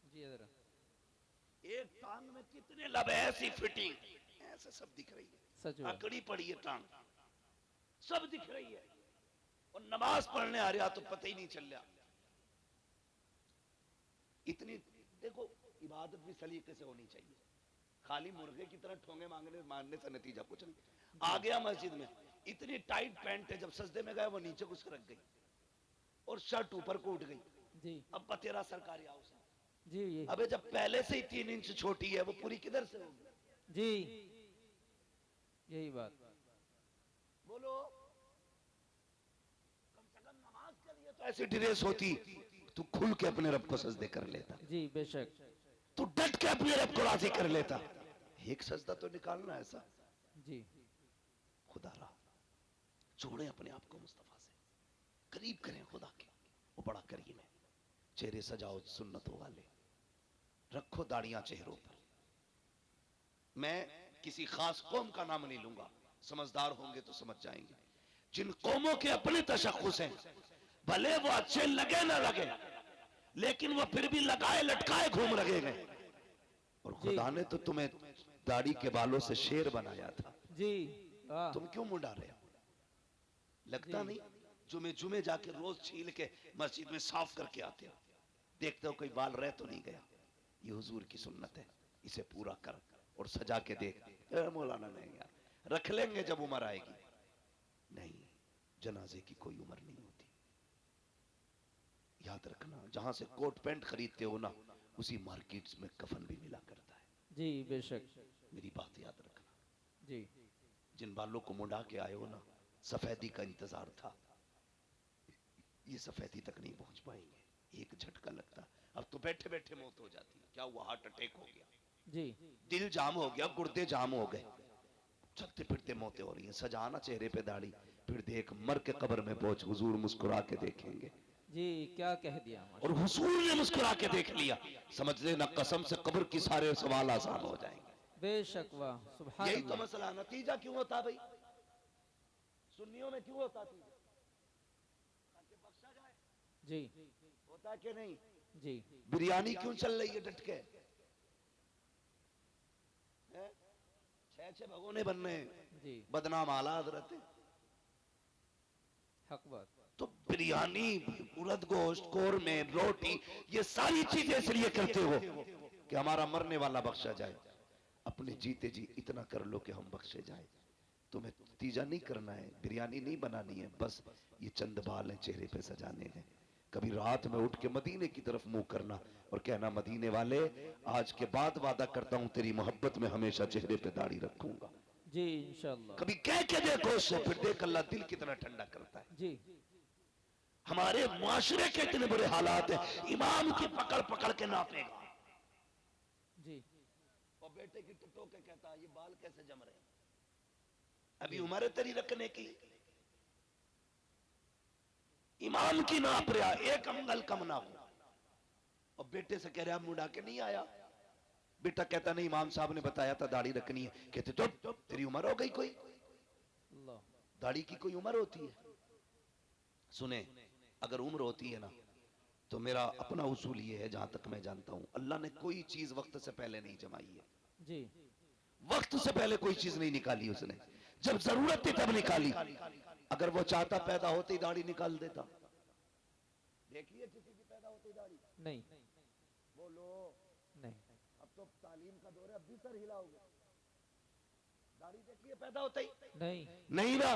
जी जरा। एक टांग में कितने लब है, ऐसी फिटिंग ऐसे सब दिख रही है, सच बात। अकड़ी पड़ी है टांग, सब दिख रही है। और नमाज पढ़ने आ रहा तो पता ही नहीं चल रहा। इतनी देखो, इबादत भी सलीके से होनी चाहिए। खाली मुर्गे की तरह ठोंगे मारने से नतीजा कुछ नहीं। आ गया मस्जिद में, इतनी टाइट पैंट है, जब सजदे में गया वो नीचे घुस रख गई और शर्ट ऊपर को उठ गई। जी अब बतेरा सरकारी हाउस है। जी ये अबे जब पहले से ही 3 इंच छोटी है वो पूरी किधर से होगी? जी यही बात। बोलो, कम से कम नमाज के लिए तो ऐसी ड्रेस होती, तू खुल के अपने रब को सजदे कर लेता, जी बेशक। तू डट के अपने रब को राजी कर लेता। एक सजदा तो निकालना ऐसा। जी खुदा रा जोड़े अपने आप को मुस्तफा से, करीब करें खुदा के, वो बड़ा करीम है। चेहरे सजाओ सुन्नतों वाले, रखो दाढ़ियां चेहरों पर। मैं किसी खास कौम का नाम नहीं लूंगा, समझदार होंगे तो समझ जाएंगे। जिन कौमों के अपने तशख्खुस हैं, भले वो अच्छे लगे ना लगे, लेकिन वो फिर भी लगाए लटकाए घूम रहे हैं। और खुदा ने तो तुम्हें दाढ़ी के बालों से शेर बनाया था, जी वाह। तुम क्यों मुंडा रहे हो? लगता नहीं जुमे जुमे जाके रोज छील के मस्जिद में साफ करके आते हो, देखते हो कोई बाल रह तो नहीं गया। ये हुजूर की सुन्नत है, इसे पूरा कर, और सजा के देख। मौलाना नहीं यार, रख लेंगे जब उम्र आएगी। नहीं, जनाजे की कोई उम्र नहीं होती। याद रखना, जहां से कोट पैंट खरीदते हो ना, उसी मार्केट्स में कफन भी मिला करता है। जी बेशक। मेरी बात याद रखना। जी जिन बालों को मुंडा के आए हो ना, सफेदी का इंतजार था, ये सफेदी तक नहीं पहुंच पाएंगे। एक झटका लगता, अब तो बैठे बैठे मौत हो जाती है। क्या हुआ? हार्ट अटैक हो गया, जी दिल जाम हो गया, गुर्दे जाम हो गए, चलते फिरते मौतें हो रही हैं। सजाना चेहरे पे दाढ़ी, फिर देख मर के कब्र में पहुंच, हुजूर मुस्कुरा के देखेंगे। जी क्या कह दिया और हुजूर ने मुस्कुरा के देख लिया, समझ लेना कसम से कब्र की सारे सवाल आसान हो जाएंगे। बेशक। वाह सुभान यही तो अल्लाह। मसला। नतीजा क्यों होता भाई? सुन्नियों में क्यों होता? ताकि बख्शा जाए। जी होता कि नहीं? जी बिरयानी क्यों चल रही है डट के? हैं? छह भगोने बनने हैं, जी बदनाम आला हजरत है। हक बात। तो बिरयानी, उड़द गोश्त, कोरमे, रोटी, ये सारी चीजें इसलिए करते हो कि हमारा मरने वाला बख्शा जाए। अपने जीते जी इतना कर लो कि हम बख्शे जाए। तुम्हें नतीजा नहीं करना है, बिरयानी नहीं बनानी है, बस ये चंद बाल हैं चेहरे पे सजाने हैं। कभी रात में उठ के मदीने की तरफ मुंह करना और कहना, मदीने वाले आज के बाद वादा करता हूं तेरी मोहब्बत में हमेशा चेहरे पे दाढ़ी रखूंगा। जी इंशाअल्लाह। कभी कह के देखो उससे, फिर देख अल्लाह दिल कितना ठंडा करता है। जी हमारे मुआशरे के इतने बुरे हालात हैं, इमाम की पकड़ पकड़ के नापेगा। जी और बेटे की टुटो के कहता है, ये बाल कैसे जम रहे हैं? अभी उम्र है तेरी रखने की। इमाम की नाप रहा, एक अंगल कम ना हो। और बेटे से कह रहा मुड़ा के नहीं आया। बेटा कहता, नहीं इमाम साहब ने बताया था दाढ़ी रखनी है। कहते तो तेरी उम्र हो गई कोई? अल्लाह। दाढ़ी की कोई उम्र होती है? सुने, अगर उम्र होती है ना, तो मेरा अपना उसूल ये है, जहां तक मैं जानता हूं, अल्लाह ने कोई चीज वक्त से पहले नहीं जमाई है। जी वक्त से पहले कोई चीज नहीं निकाली उसने, जब जरूरत थी तब निकाली। अगर वो चाहता पैदा होते ही दाढ़ी निकाल देता। देखिए किसी की पैदा होती दाढ़ी? नहीं बोलो। नहीं। अब तो तालीम का दौर है, अब भी सर हिलाओगे। दाढ़ी देखिए पैदा होता ही नहीं। नहीं ना,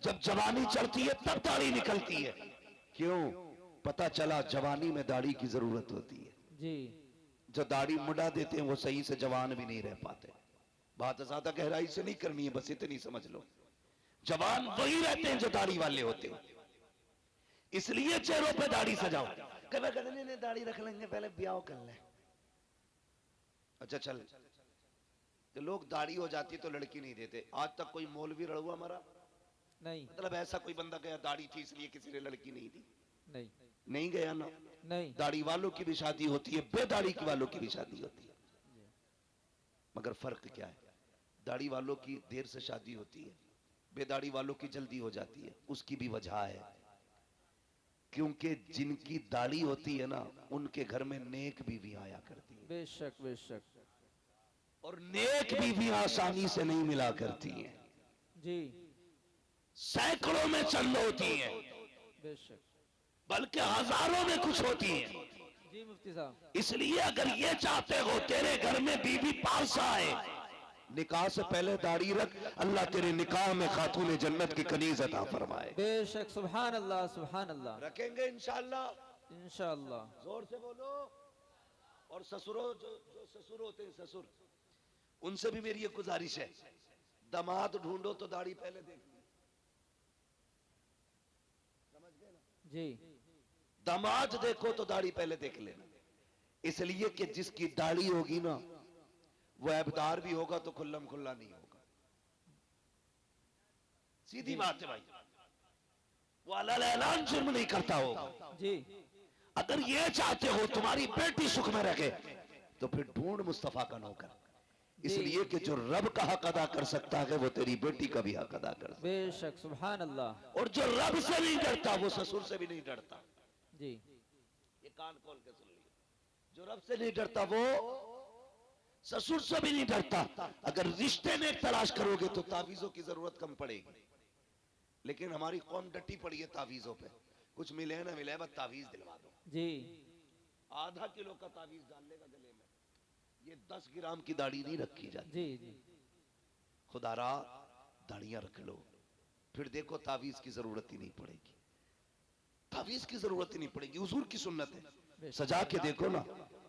जब जवानी चढ़ती है तब दाढ़ी निकलती है। क्यों? पता चला जवानी में दाढ़ी की जरूरत होती है। जी जो दाढ़ी मुड़ा देते हैं वो सही से जवान भी नहीं रह पाते। बात ज्यादा गहराई से नहीं करनी है, बस इतनी समझ लो। जवान वही रहते हैं जो दाढ़ी वाले होते हैं। इसलिए चेहरों पे दाढ़ी सजाओ। कभी कहते नहीं दाढ़ी रख लेंगे, पहले ब्याह कर ले। अच्छा चल, तो लोग दाढ़ी हो जाती है तो लड़की नहीं देते। आज तक कोई मौलवी रड़ुआ मरा? नहीं। मतलब ऐसा कोई बंदा गया दाढ़ी थी इसलिए किसी ने लड़की नहीं दी? नहीं। नहीं गया ना। नहीं। दाढ़ी वालों की भी शादी होती है, बेदाढ़ी की वालों की भी शादी होती है। मगर फर्क क्या है? दाढ़ी वालों की देर से शादी होती है, बेदाढ़ी वालों की जल्दी हो जाती है। उसकी भी वजह है, क्योंकि जिनकी दाढ़ी होती है ना, उनके घर में नेक बीवी आया करती है। बेशक बेशक। और नेक बीवी आसानी से नहीं मिला करती हैं। जी सैकड़ों में चंद होती हैं, बेशक। बल्कि हजारों में कुछ होती हैं। जी मुफ्ती साहब। इसलिए अगर ये चाहते हो तेरे घर में बीवी पास आए, निकाह से पहले दाढ़ी रख, अल्लाह तेरे निकाह में खातून जन्नत की कनीज अता फरमाए। बेशक। सुभान अल्लाह सुभान अल्लाह। रखेंगे इंशाअल्लाह। इंशाअल्लाह। जोर से बोलो। और ससुरों, जो ससुर होते हैं, ससुर, उनसे भी मेरी एक गुजारिश है, दामाद ढूंढो तो दाढ़ी पहले देख ली। समझ गए ना? जी दामाद देखो तो दाढ़ी पहले देख लेना। इसलिए कि जिसकी दाढ़ी होगी ना, वो ऐबदार भी होगा तो खुल्लम खुल्ला नहीं होगा। सीधी बात है भाई, वो अलल ऐलान जुर्म नहीं करता होगा। जी अगर ये चाहते हो तुम्हारी बेटी सुख में रखे, तो फिर ढूंढ मुस्तफा का नौकर। इसलिए कि जो रब का हक अदा कर सकता है वो तेरी बेटी का भी हक अदा कर सकता बेशक। सुभान अल्लाह। है। और जो रब से नहीं डरता वो ससुर से भी नहीं डरता। जी ये कान खोल के सुन लिया, जो रब से नहीं डरता वो ससुर से भी नहीं डरता। अगर रिश्ते में तलाश करोगे तो तावीजों की जरूरत कम पड़ेगी। लेकिन हमारी कौम डटी पड़ी है तावीजों पे, कुछ मिले ना मिले, बस तावीज दिलवा दो। जी आधा किलो का तावीज डाल लेगा गले में, ये 10 ग्राम की दाढ़ी नहीं रखी जाती। जी जी खुदारा दाढ़ियां रख लो, फिर देखो तावीज की जरूरत ही नहीं पड़ेगी। तावीज की जरूरत ही नहीं पड़ेगी, हुजूर की सुन्नत है। सजा के देखो ना,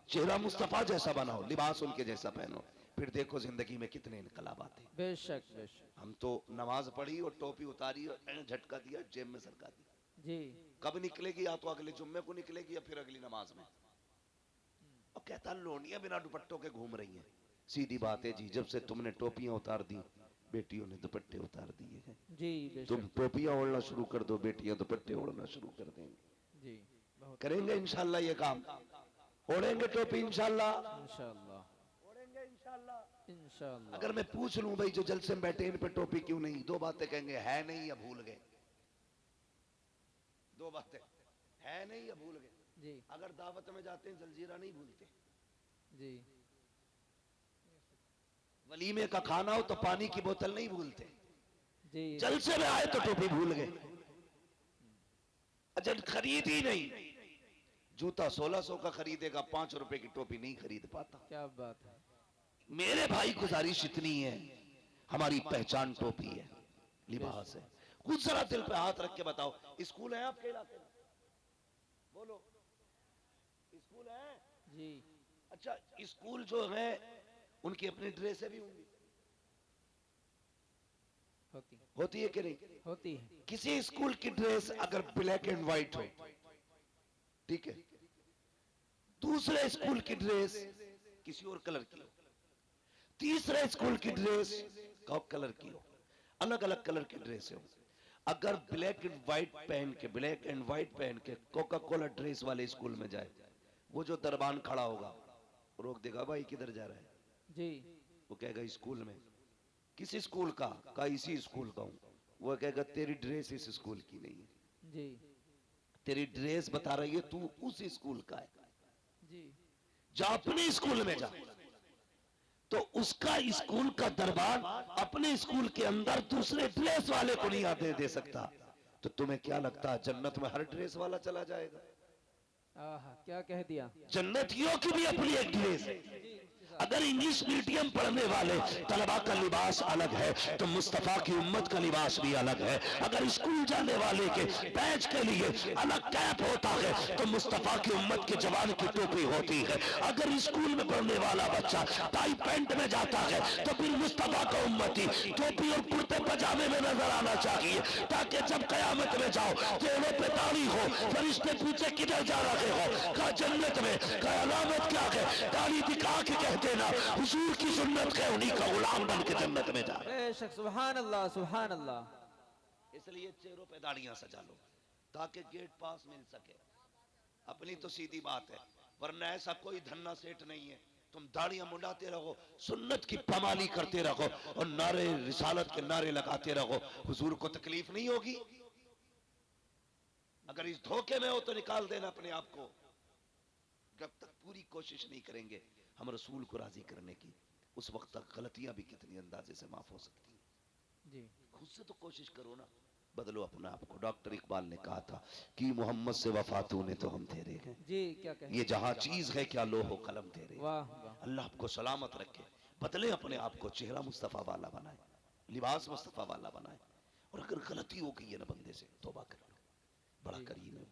चेहरा मुस्तफा जैसा बनाओ, लिबास उनके जैसा पहनो, फिर देखो जिंदगी में कितने इनकलाब आते हैं। बेशक बेशक हम तो नमाज पढ़ी और टोपी उतारी और झटका दिया, जेब में सरका दी। जी कब निकलेगी? या तो अगले जुम्मे को निकलेगी या फिर अगली नमाज में। और कहता लोनियां बिना दुपट्टों के घूम रही हैं। सीधी बात है जी, जब से तुमने टोपियां उतार दी, बेटियों ने दुपट्टे उतार दिए हैं। जी तुम बेशक टोपियां ओढ़ना शुरू कर दो, बेटियां दुपट्टे ओढ़ना शुरू कर देंगी। जी बहुत करेंगे इंशाल्लाह ये काम, ओढ़ेंगे टोपी इंशाल्लाह। इंशाअल्लाह इंशाअल्लाह। अगर मैं पूछ लूं भाई जो जलसे में बैठे इन पे टोपी क्यों नहीं, दो बातें कहेंगे, है नहीं या भूल गए। दो बातें, है नहीं या भूल गए। जी अगर दावत में जाते हैं जलजीरा नहीं भूलते, जी वलीमे का खाना हो तो पानी की बोतल नहीं भूलते, जी जलसे में आए तो टोपी भूल गए। अच्छा खरीद ही नहीं, जूता 1600 का खरीदेगा, 5 रुपए की टोपी नहीं खरीद पाता। क्या बात है। मेरे भाई गुजारिश इतनी है, हमारी पहचान टोपी है, लिबास है। कुछ जरा दिल पे हाथ रख के बताओ, स्कूल है आपके इलाके में? बोलो, स्कूल है? जी अच्छा स्कूल जो है उनकी अपनी ड्रेसें भी होंगी, होती है कि नहीं? होती है। किसी स्कूल की ड्रेस अगर ब्लैक एंड व्हाइट हो, ठीक है, दूसरे स्कूल की ड्रेस किसी और कलर की हो, तीसरे स्कूल की ड्रेस कलर की हो, अलग अलग कलर की ड्रेस हो, अगर ब्लैक एंड व्हाइट पहन के कोका कोला ड्रेस वाले स्कूल में जाए, वो जो दरबान खड़ा होगा रोक देगा, भाई किधर जा रहा है? जी वो कहेगा स्कूल में। किस स्कूल का इसी स्कूल का हूं। वो कहेगा तेरी ड्रेस इस स्कूल की नहीं है, जी तेरी ड्रेस बता रही है तू उस स्कूल का है, जी जा अपने स्कूल में जा। तो उसका स्कूल का दरबार अपने स्कूल के अंदर दूसरे ड्रेस वाले को नहीं आते दे सकता। तो तुम्हें क्या लगता है जन्नत में हर ड्रेस वाला चला जाएगा? आहा क्या कह दिया। जन्नतियों की भी अपनी एक ड्रेस है। अगर इंग्लिश मीडियम पढ़ने वाले तलबा का लिबास अलग है तो मुस्तफा की उम्मत का लिबास भी अलग है। अगर स्कूल जाने वाले के बैच के लिए अलग कैप होता है तो मुस्तफा की उम्मत के जवान की टोपी होती है। अगर स्कूल में पढ़ने वाला बच्चा टाई पैंट में जाता है तो फिर मुस्तफा का उम्मती टोपी और कुर्ते पजामे में नजर आना चाहिए, ताकि जब कयामत में जाओ चेहरे पे दाढ़ी हो, फरिश्ते पूछे किधर जा रहे हो, कहा जन्नत में, कहा अलामत क्या है, दाढ़ी दिखा के कहते ना हुजूर की सुन्नत है, उन्हीं का गुलाम बन के जन्नत में जा रहे। बेशक सुभान अल्लाह सुभान अल्लाह। इसलिए चेहरों पे दाढ़ियां सजा लो ताकि गेट पास मिल सके। अपनी तो सीधी बात है, वरना ऐसा कोई धन्ना सेठ नहीं है। तुम दाढ़ियां मुंडाते रहो, सुन्नत की पमाली करते रहो और नारे रिसालत के नारे लगाते रहो, हुजूर को तकलीफ नहीं होगी। अगर इस धोखे में हो तो निकाल देना अपने आप को। जब तक पूरी कोशिश नहीं करेंगे हम रसूल को राजी करने की, उस वक्त तक गलतियां भी कितनी अंदाजे से माफ हो सकती हैं। जी खुद से तो कोशिश करो ना, बदलो अपने आप को। डॉक्टर इकबाल ने कहा था कि मोहम्मद से वफा तूने तो हम तेरे हैं, जी क्या कह। ये जहां चीज है क्या लोहो कलम तेरे। वाह वाह। अल्लाह आपको सलामत रखे, बदले अपने आप को, चेहरा मुस्तफा वाला बनाए, लिबास मुस्तफा वाला बनाए। और अगर गलती हो गई है ना बंदे से, तौबा कर लो, बड़ा करीम है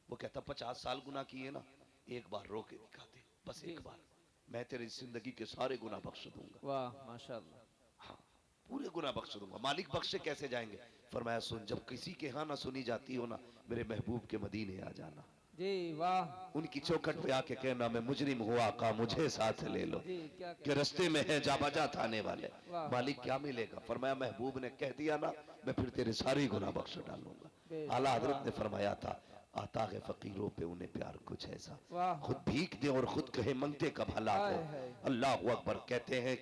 वो कहता 50 साल गुनाह किए ना, एक बार रो के दिखा दे, बस एक बार, मैं तेरी जिंदगी के सारे गुनाह बख्श दूंगा। वाह माशाअल्लाह। हाँ पूरे गुनाह बख्श दूंगा। मालिक बख्शे कैसे जाएंगे? फरमाया सुन, जब किसी के यहाँ ना सुनी जाती हो ना, मेरे महबूब के मदीने आ जाना, जी वाह। उनकी चौखट पे आके कहना मैं मुजरिम हुआ का मुझे साथ ले लो, जी क्या कि रास्ते में है जा बजा थाने वाले। वाह। मालिक क्या मिलेगा? फरमाया महबूब ने कह दिया ना, मैं फिर तेरे सारे गुनाह बख्श डालूंगा। आला हजरत ने फरमाया था आता है फकीरों पे उन्हें प्यार कुछ ऐसा, वाह। खुद भीख दे और खुद कहे मंगते का भला हो। हाय हाय। अल्लाह अकबर। कहते हैं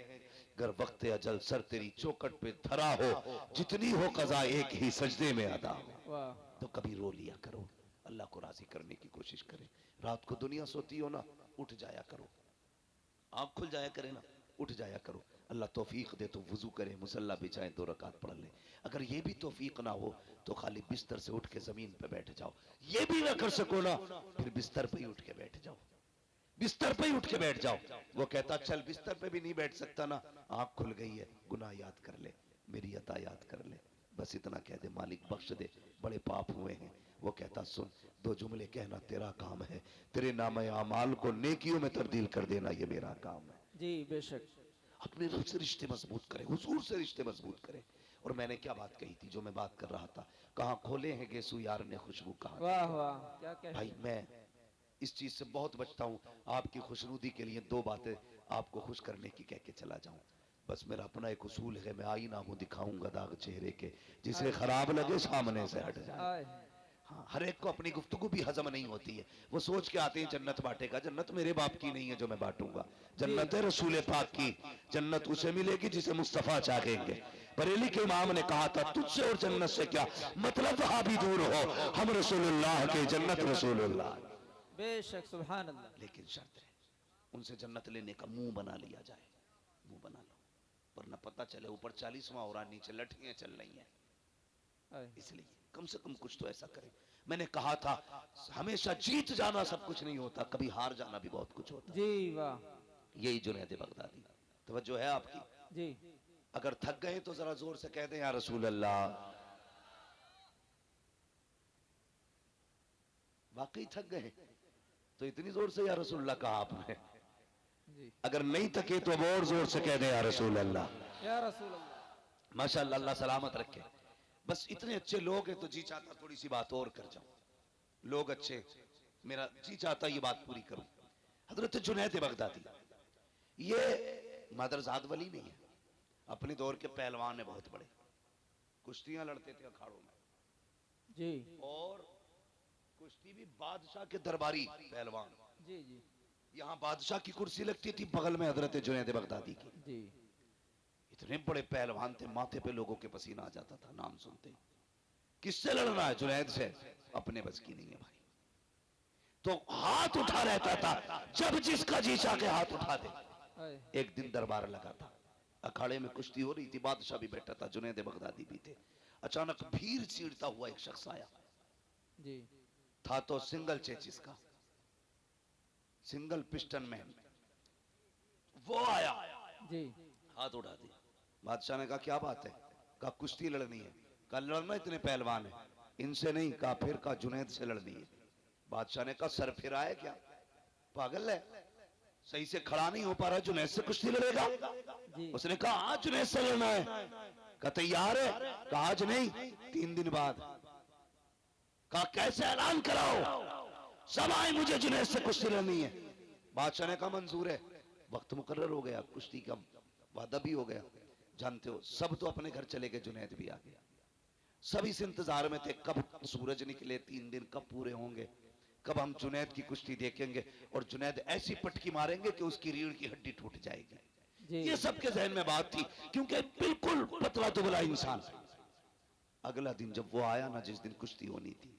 अगर वक्त अजल सर तेरी चौकट पे धरा हो, जितनी हो कज़ा एक ही सजदे में अदा हो, वाह। तो कभी रो लिया करो, अल्लाह को राजी करने की कोशिश करें। रात को दुनिया सोती हो ना, उठ जाया करो, आँख खुल जाया करे ना, उठ जाया करो। अल्लाह तौफीक दे तो वुजू करे, मुसल्ला बिछाए, 2 रकात पढ़ ले। अगर ये भी तौफीक ना हो तो खाली बिस्तर से उठ के जमीन पे बैठ जाओ। ये भी ना कर सको ना, फिर बिस्तर पे ही उठ के बैठ जाओ। बिस्तर पे ही उठ के बैठ जाओ। वो कहता चल बिस्तर पे भी नहीं बैठ सकता ना, आंख खुल गई है, गुनाह याद कर ले, मेरी अता याद कर ले, बस इतना कह दे मालिक बख्श दे, बड़े पाप हुए हैं। वो कहता सुन, दो जुमले कहना तेरा काम है, तेरे नामे आमाल को नेकियों में तब्दील कर देना ये मेरा काम है। जी बेशक। अपने रब से रिश्ते मजबूत करें, हुजूर से रिश्ते मजबूत करें। और मैंने क्या बात कही थी, जो मैं बात कर रहा था, कहाँ खोले हैं गेसू यार ने खुशबू कहाँ। वाह वाह, क्या क्या भाई मैं इस चीज से बहुत बचता हूँ, आपकी खुशनुदी के लिए दो बातें आपको खुश करने की कह के चला जाऊं। बस मेरा अपना एक उसूल है, मैं आईना हूं दिखाऊंगा दाग चेहरे के, जिसे खराब लगे सामने से हट जाए। आए। हाँ, हर एक को अपनी गुफ्तगू भी हजम नहीं होती है। वो सोच के आते हैं जन्नत बांटेगा, जन्नत मेरे बाप की नहीं है जो मैं बांटूंगा, जन्नत है रसूल पाक की। जन्नत उसे मिलेगी जिसे मुस्तफा चाहेंगे। बरेली के इमाम ने कहा था तुझसे और जन्नत से क्या मतलब, वहां भी दूर हो, हम रसूलुल्लाह के, जन्नत रसूलुल्लाह। बेशक सुभान अल्लाह। लेकिन शर्त है उनसे जन्नत लेने का मुंह बना लिया जाए, मुंह बना लो, वरना पता चले ऊपर 40वां हो रहा, नीचे लठियां चल रही हैं। आए। इसलिए कम से कम कुछ तो ऐसा करें। मैंने कहा था हमेशा जीत जाना सब कुछ नहीं होता, कभी हार जाना भी बहुत कुछ होता है। जी वाह। यही जुनैद बगदादी, तवज्जो है आपकी। जी अगर थक गए तो जरा जोर से कह दें या रसूल अल्लाह। वाकई थक गए तो इतनी जोर से या रसूल अल्लाह कहा आपने। जी। अगर नहीं थके तो अब और जोर से कह दें या रसूल अल्लाह। या रसूल अल्लाह। माशाअल्लाह, अल्लाह सलामत रखे। बस इतने अच्छे लोग हैं तो जी चाहता थोड़ी सी बात और कर जाऊं। लोग अच्छे, मेरा जी चाहता ये बात पूरी करूं। हजरत जुनैद बगदादी ये मदरजाद वली नहीं है, अपने दौर के पहलवान है बहुत बड़े, कुश्तियां लड़ते थे अखाड़ों में, जी और कुश्ती भी बादशाह के दरबारी पहलवान। जी जी यहाँ बादशाह की कुर्सी लगती थी, बगल में हजरत जुनैद बगदादी की। जी। इतने बड़े पहलवान थे, माथे पे लोगों के पसीना आ जाता था नाम सुनते ही। किससे लड़ना है? जुनैद से। अपने बस की नहीं है भाई, तो हाथ उठा रहता था, जब जिसका जी चाह के हाथ उठा दे। आए। एक दिन दरबार लगा था, अखाड़े में कुश्ती हो रही थी, बादशाह भी बैठा था, जुनैद बगदादी भी थे। अचानक भीड़ चीरता हुआ एक शख्स आया, जी था तो सिंगल चेचिस का, सिंगल पिस्टन मैन। वो आया, जी हाथ उठा दिया। बादशाह ने कहा क्या बात है? कहा कुश्ती लड़नी है। कहा लड़ना, इतने पहलवान है? इनसे नहीं। कहा फिर? कहा जुनैद से लड़नी है। बादशाह ने कहा सर फिर आए क्या, पागल है, सही से खड़ा नहीं हो पा रहा, जुनैद से कुश्ती लड़ेगा? जी। उसने कहा आज जुनैद से लड़ना है। कहा तैयार है? कहा आज नहीं, 3 दिन बाद। कहा कैसे? ऐलान कराओ सब आए, मुझे जुनैद से कुश्ती लड़नी है। बादशाह ने कहा मंजूर है। वक्त मुकर्रर हो गया, कुश्ती का वादा भी हो गया। जानते हो सब तो अपने घर चले गए, जुनैद भी आ गया। सब इस इंतजार में थे कब सूरज निकले, 3 दिन कब पूरे होंगे, कब हम जुनैद की कुश्ती देखेंगे और जुनैद ऐसी पटकी मारेंगे कि उसकी रीढ़ की हड्डी टूट जाएगी। जी। ये सबके जहन में बात थी, क्योंकि बिल्कुल पतला दुबला इंसान। अगला दिन जब वो आया ना, जिस दिन कुश्ती होनी थी,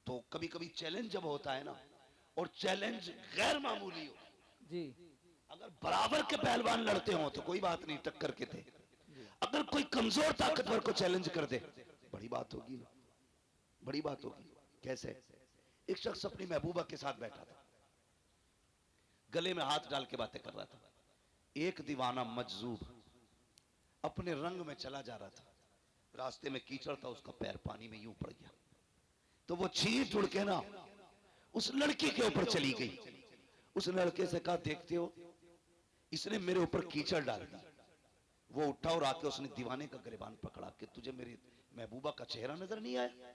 तो कभी कभी चैलेंज जब होता है ना, और चैलेंज गैर मामूली हो, जी अगर बराबर के पहलवान लड़ते हो तो कोई बात नहीं, टक्कर के थे। अगर कोई कमजोर ताकतवर को चैलेंज कर दे, बड़ी बात होगी ना, बड़ी बात होगी। कैसे? एक शख्स अपनी महबूबा के साथ बैठा था, गले में हाथ डाल के बातें कर रहा था। एक दीवाना मजजूब अपने रंग में चला जा रहा था, रास्ते में कीचड़ था, उसका पैर पानी में यूं पड़ गया, तो वो छींट उड़ के ना उस लड़की के ऊपर चली गई। उस लड़के से कहा देखते हो, इसने मेरे ऊपर कीचड़ डाल दी। वो उठा और आके उसने दीवाने का गिरबान पकड़ा कि तुझे मेरी महबूबा का चेहरा नजर नहीं आया,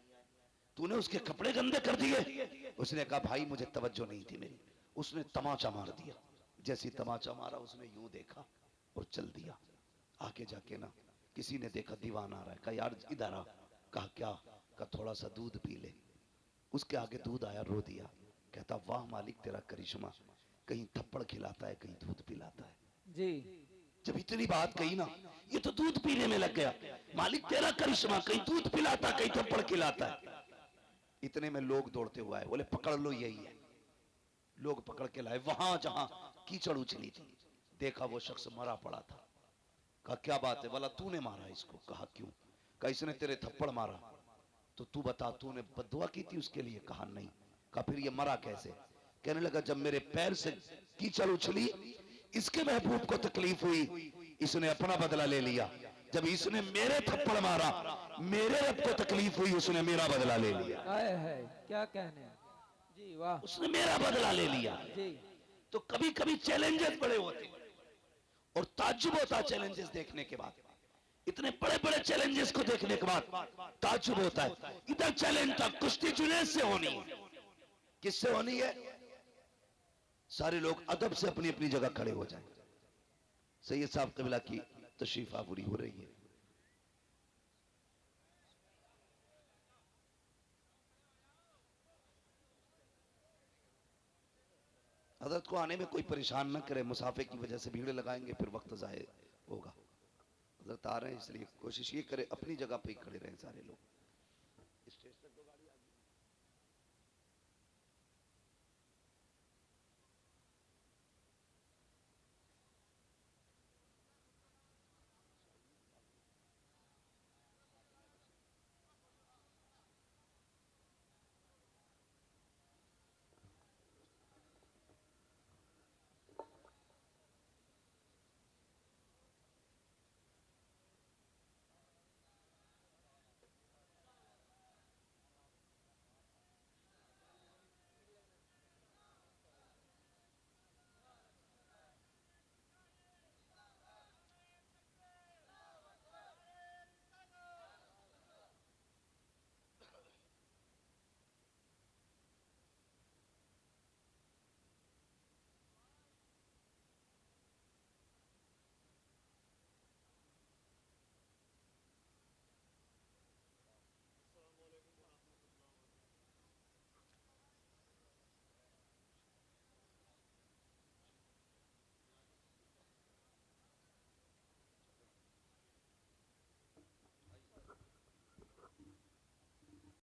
तूने उसके कपड़े गंदे कर दिए। उसने कहा भाई मुझे तवज्जो नहीं थी मेरी। उसने तमाचा मार दिया, जैसी तमाचा मारा उसने यूं देखा और चल दिया। आगे जाके ना किसी ने देखा दीवाना आ रहा है, कहा यार इधर आ। कहा क्या? कहा थोड़ा सा दूध पी ले। उसके आगे दूध आया, रो दिया। कहता वाह मालिक तेरा करिश्मा, कहीं थप्पड़ खिलाता है कहीं दूध पिलाता है। जी। जब इतनी बात कही ना, ये तो दूध पीने में लग गया। मालिक तेरा करिश्मा, कहीं दूध पिलाता कहीं थप्पड़ खिलाता है। इतने में लोग दौड़ते हुए आए, बोले पकड़ लो यही है। लोग पकड़ के लाए, वहां जहां कीचड़ उछली थी, देखा वो शख्स मरा पड़ा था। कहा क्या बात है? बोला तूने मारा इसको। कहा क्यों? कहा इसने तेरे थप्पड़ मारा, तो तू बता तूने बद्दुआ की थी उसके लिए? कहा नहीं। कहा फिर ये मरा कैसे? कहने लगा जब मेरे पैर से कीचड़ उछली, इसके महबूब को तकलीफ हुई, इसने अपना बदला ले लिया। जब इसने मेरे थप्पड़ मारा, मेरे रब को तकलीफ हुई, उसने मेरा बदला ले लिया। आए है क्या कहने हैं। जी वाह उसने मेरा बदला ले लिया। जी। तो कभी कभी चैलेंजेस बड़े होते हैं और ताज्जुब होता है चैलेंजेस देखने के बाद। इतने बड़े बड़े चैलेंजेस को देखने के बाद ताज्जुब होता है। इधर चैलेंज था, कुश्ती जुनैद से होनी है। किससे होनी है? सारे लोग अदब से अपनी अपनी जगह खड़े हो जाए। सैयद साहब कबिला की तशरीफ आवरी हो रही है। हजरत को आने में कोई परेशान न करे, मुसाफे की वजह से भीड़ लगाएंगे फिर वक्त ज़ाहिर होगा। हजरत आ रहे हैं, इसलिए कोशिश ये करे अपनी जगह पे ही खड़े रहें सारे लोग।